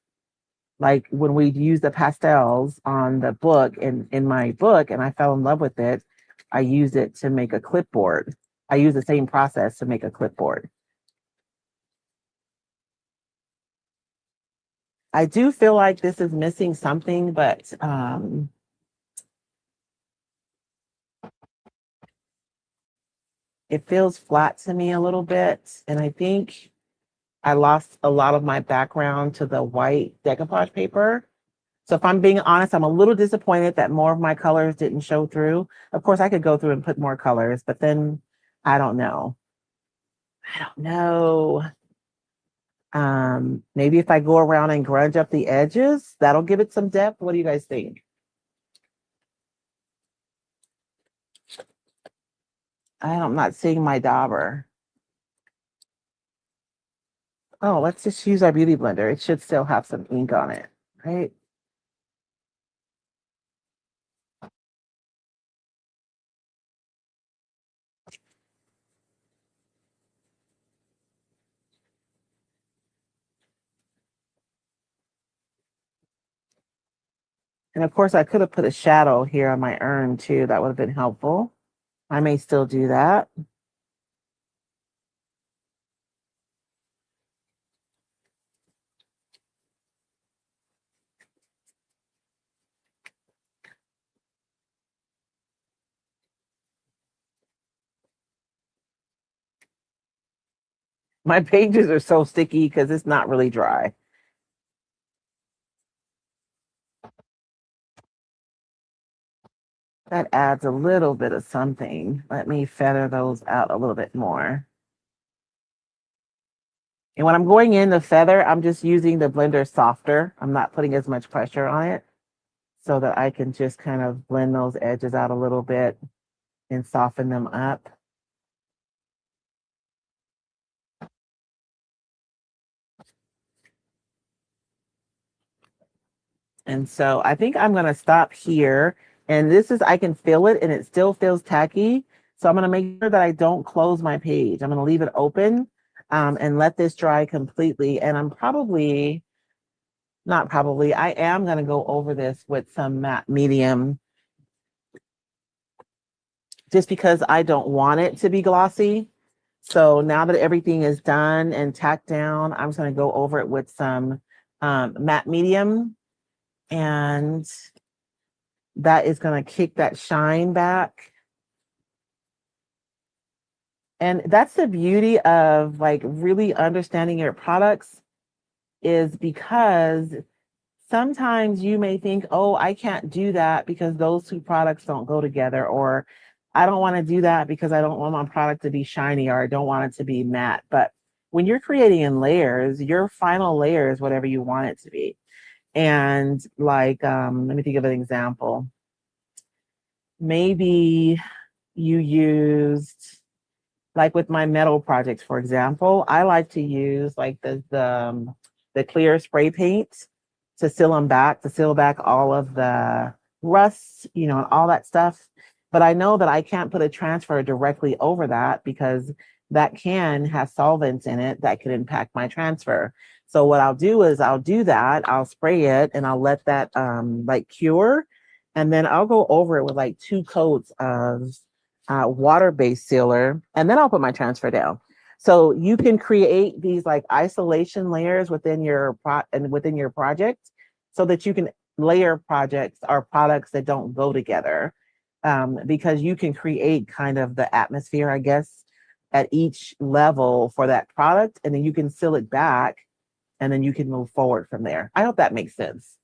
Like when we use the pastels on the book in my book and I fell in love with it, I used it to make a clipboard. I use the same process to make a clipboard. I do feel like this is missing something, but it feels flat to me a little bit. And I think I lost a lot of my background to the white decoupage paper. So if I'm being honest, I'm a little disappointed that more of my colors didn't show through. Of course, I could go through and put more colors, but then I don't know. I don't know. Maybe if I go around and grunge up the edges, that'll give it some depth. What do you guys think? I'm not seeing my dauber. Oh, let's just use our beauty blender. It should still have some ink on it, right? And of course, I could have put a shadow here on my urn too. That would have been helpful. I may still do that. My pages are so sticky because it's not really dry. That adds a little bit of something. Let me feather those out a little bit more. And when I'm going in the feather, I'm just using the blender softer. I'm not putting as much pressure on it so that I can just kind of blend those edges out a little bit and soften them up. And so I think I'm going to stop here. And this is, I can feel it and it still feels tacky. So I'm going to make sure that I don't close my page. I'm going to leave it open and let this dry completely. And I'm probably, not probably, I am going to go over this with some matte medium just because I don't want it to be glossy. So now that everything is done and tacked down, I'm just going to go over it with some matte medium, and that is going to kick that shine back. And that's the beauty of like really understanding your products, is because sometimes you may think, oh, I can't do that because those two products don't go together, or I don't want to do that because I don't want my product to be shiny or I don't want it to be matte. But when you're creating in layers, your final layer is whatever you want it to be. And like, let me think of an example. Maybe you used, like with my metal projects, for example, I like to use like the clear spray paint to seal back all of the rust, and all that stuff. But I know that I can't put a transfer directly over that because that can have solvents in it that could impact my transfer. So what I'll do is I'll do that, I'll spray it and I'll let that like cure. And then I'll go over it with like 2 coats of water-based sealer, and then I'll put my transfer down. So you can create these like isolation layers within your within your project, so that you can layer projects or products that don't go together, because you can create kind of the atmosphere, I guess, at each level for that product, and then you can seal it back, and then you can move forward from there. I hope that makes sense.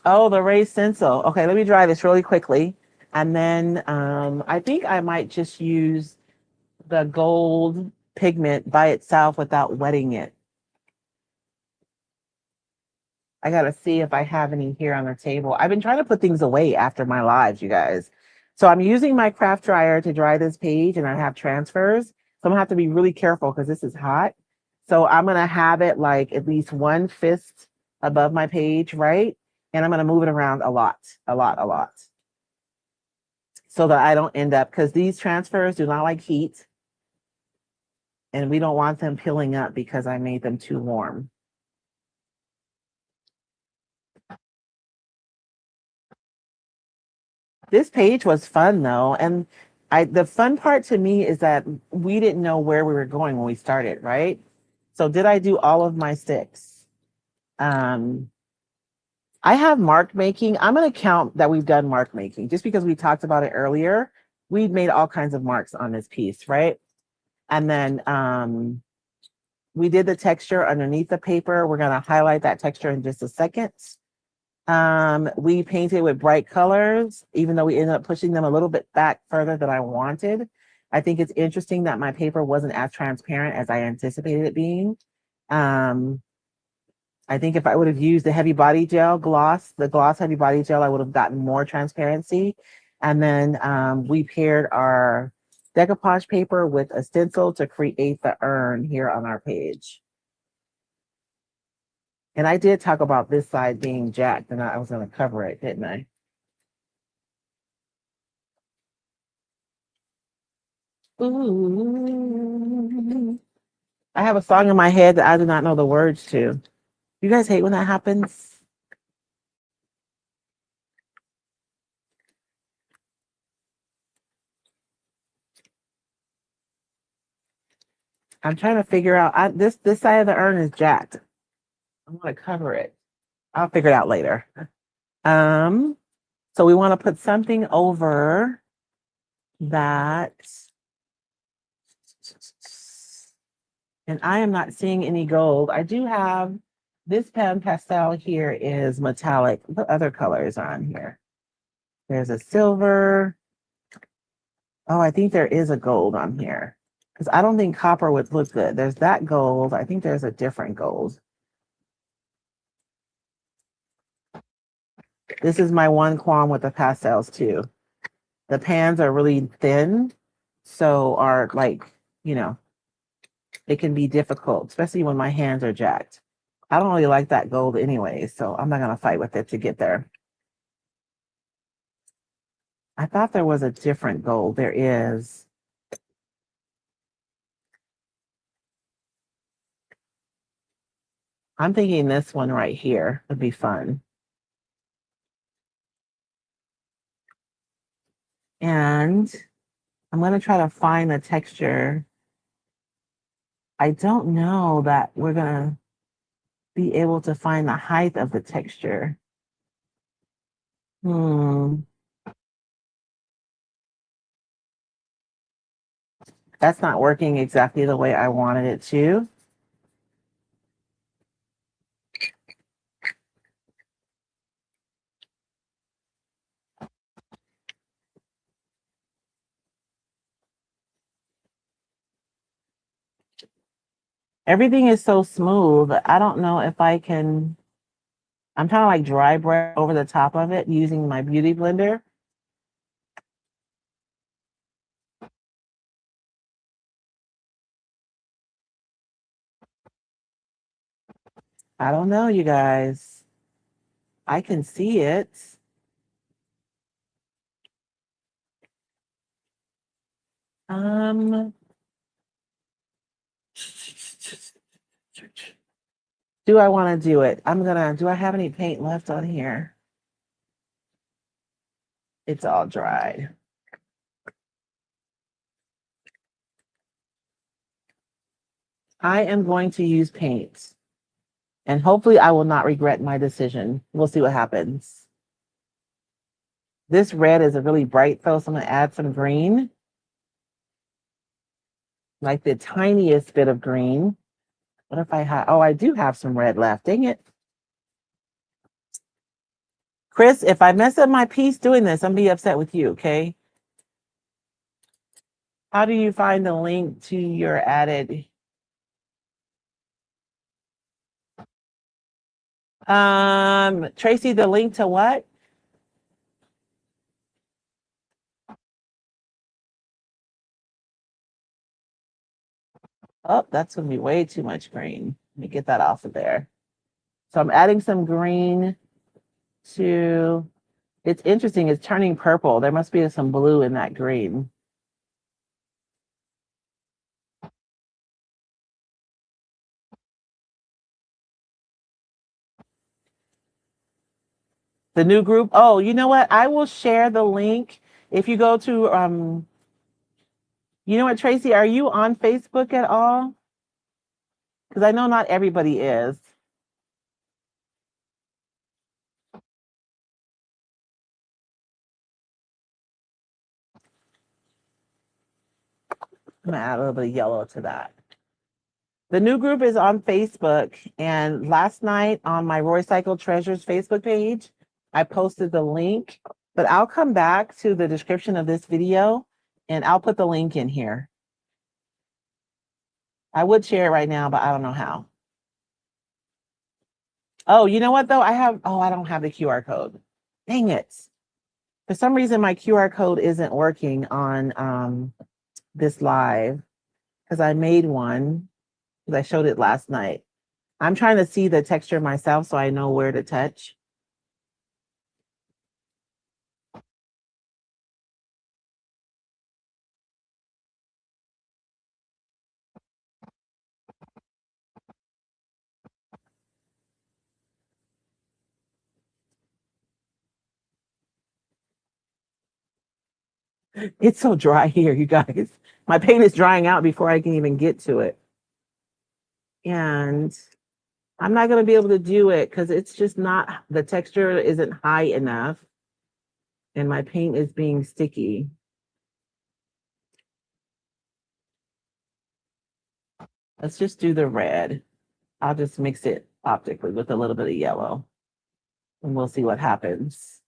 Oh, the raised stencil. Okay, let me dry this really quickly. And then I think I might just use the gold pigment by itself without wetting it. I gotta see if I have any here on the table. I've been trying to put things away after my lives, you guys. So I'm using my craft dryer to dry this page and I have transfers. So I'm gonna have to be really careful because this is hot. So I'm gonna have it like at least one fist above my page, right? And I'm gonna move it around a lot, a lot, a lot, so that I don't end up, because these transfers do not like heat and we don't want them peeling up because I made them too warm. This page was fun though. And the fun part to me is that we didn't know where we were going when we started, right? So did I do all of my sticks? Um, I have mark making. I'm going to count that we've done mark making just because we talked about it earlier. We'd made all kinds of marks on this piece, right? And then we did the texture underneath the paper. We're going to highlight that texture in just a second. We painted with bright colors, even though we ended up pushing them a little bit back further than I wanted. I think it's interesting that my paper wasn't as transparent as I anticipated it being. Um, I think if I would have used the heavy body gel gloss, the gloss heavy body gel, I would have gotten more transparency. And then we paired our decoupage paper with a stencil to create the urn here on our page. And I did talk about this side being jacked, and I was going to cover it, didn't I? Ooh. I have a song in my head that I do not know the words to. You guys hate when that happens? I'm trying to figure out. This side of the urn is jacked. I want to cover it. I'll figure it out later. Um, so we want to put something over that. And I am not seeing any gold. I do have this pan pastel here is metallic. What other colors are on here? There's a silver. Oh, I think there is a gold on here because I don't think copper would look good. There's that gold. I think there's a different gold. This is my one qualm with the pastels too. The pans are really thin, so are like, you know, it can be difficult, especially when my hands are jacked. I don't really like that gold anyway, so I'm not gonna fight with it to get there. I thought there was a different gold. There is. I'm thinking this one right here would be fun. And I'm going to try to find the texture. I don't know that we're going to be able to find the height of the texture. Hmm. That's not working exactly the way I wanted it to. Everything is so smooth. I don't know if I can. I'm trying to like dry brush over the top of it using my beauty blender. I don't know, you guys. I can see it. Um, do I want to do it? Do I have any paint left on here? It's all dried. I am going to use paint and hopefully I will not regret my decision. We'll see what happens. This red is a really bright though, so I'm going to add some green, like the tiniest bit of green. What if I have, oh, I do have some red left. Dang it. Chris, if I mess up my piece doing this, I'm going to be upset with you, okay? How do you find the link to your added? Tracy, the link to what? Oh, that's going to be way too much green. Let me get that off of there. So I'm adding some green to, it's interesting, it's turning purple. There must be some blue in that green. The new group. Oh, you know what? I will share the link. If you go to, you know what, Tracy, are you on Facebook at all? Because I know not everybody is. I'm gonna add a little bit of yellow to that. The new group is on Facebook, and last night on my Roy Cycle Treasures Facebook page, I posted the link, but I'll come back to the description of this video and I'll put the link in here. I would share it right now, but I don't know how. Oh, you know what though? I don't have the QR code. Dang it. For some reason, my QR code isn't working on this live because I made one because I showed it last night. I'm trying to see the texture myself so I know where to touch. It's so dry here, you guys. My paint is drying out before I can even get to it. And I'm not going to be able to do it because it's just not, the texture isn't high enough. And my paint is being sticky. Let's just do the red. I'll just mix it optically with a little bit of yellow. And we'll see what happens.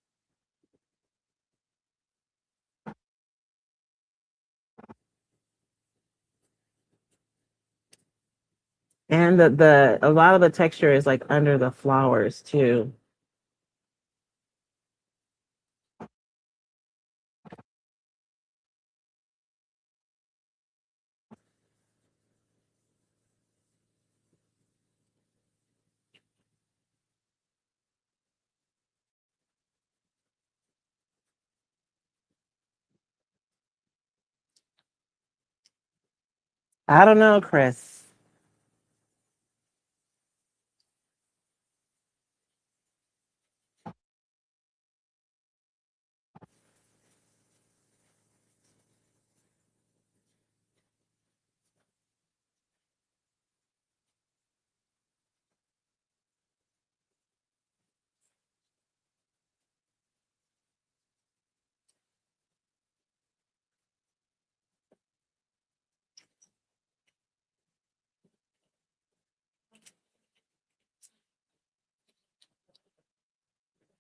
And a lot of the texture is like under the flowers too. I don't know, Chris.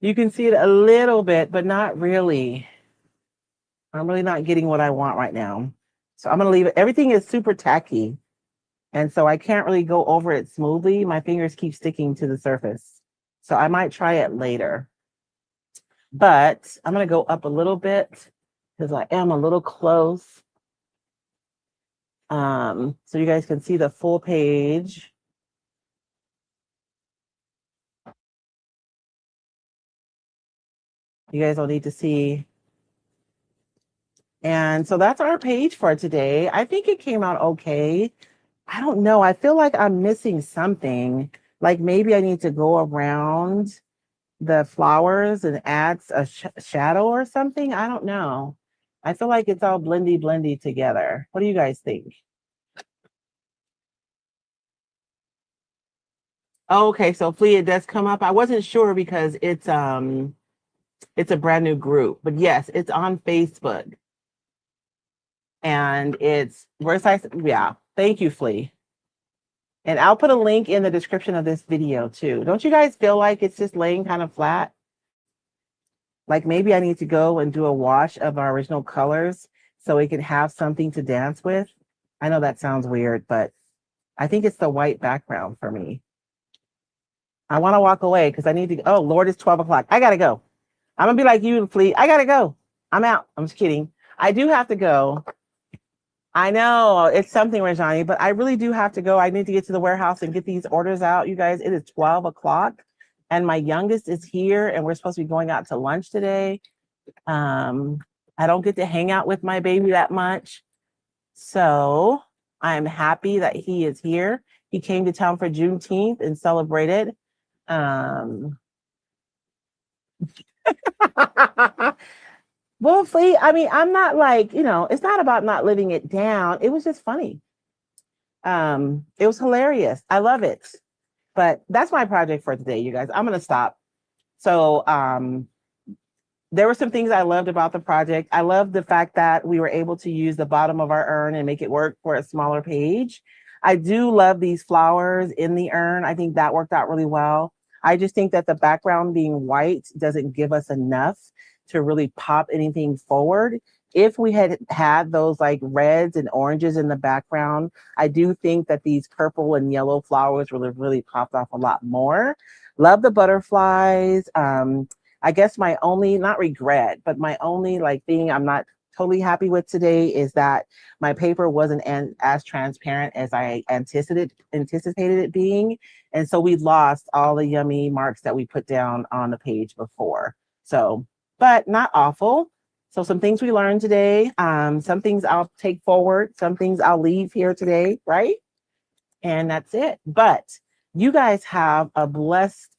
You can see it a little bit, but not really. I'm really not getting what I want right now. So I'm going to leave it. Everything is super tacky. And so I can't really go over it smoothly. My fingers keep sticking to the surface. So I might try it later. But I'm going to go up a little bit because I am a little close. So you guys can see the full page. You guys will need to see. And so that's our page for today. I think it came out okay. I don't know. I feel like I'm missing something. Like maybe I need to go around the flowers and add a shadow or something. I don't know. I feel like it's all blendy together. What do you guys think? Okay, so Flea, it does come up. I wasn't sure because it's a brand new group, but yes, it's on Facebook. And it's where's I yeah, thank you, Flea. And I'll put a link in the description of this video too. Don't you guys feel like it's just laying kind of flat? Like maybe I need to go and do a wash of our original colors so we can have something to dance with. I know that sounds weird, but I think it's the white background for me. I want to walk away because I need to. Oh, Lord, it's 12 o'clock. I got to go. I'm going to be like you, Fleet. I got to go. I'm out. I'm just kidding. I do have to go. I know it's something, Rajani, but I really do have to go. I need to get to the warehouse and get these orders out. You guys, it is 12 o'clock and my youngest is here and we're supposed to be going out to lunch today. I don't get to hang out with my baby that much. So I'm happy that he is here. He came to town for Juneteenth and celebrated. Well, Flea, I mean, I'm not like, it's not about not living it down. It was just funny. It was hilarious. I love it. But that's my project for today, you guys. I'm gonna stop. So there were some things I loved about the project. I love the fact that we were able to use the bottom of our urn and make it work for a smaller page. I do love these flowers in the urn. I think that worked out really well. I just think that the background being white doesn't give us enough to really pop anything forward. If we had had those like reds and oranges in the background, I do think that these purple and yellow flowers would have really popped off a lot more. Love the butterflies. I guess my only, not regret, but my only like thing I'm not totally happy with today is that my paper wasn't as transparent as I anticipated it being. And so we lost all the yummy marks that we put down on the page before. So, but not awful. So some things we learned today, some things I'll take forward, some things I'll leave here today, right? And that's it. But you guys have a blessed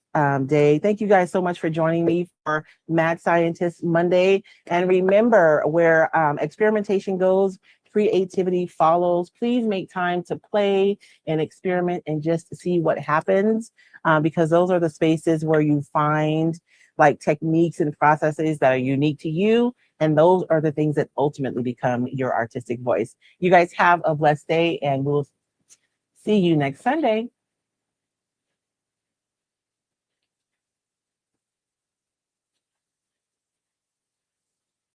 day. Thank you guys so much for joining me for Mad Scientist Monday. And remember, where experimentation goes, creativity follows. Please make time to play and experiment and just see what happens, because those are the spaces where you find like techniques and processes that are unique to you. And those are the things that ultimately become your artistic voice. You guys have a blessed day and we'll see you next Sunday.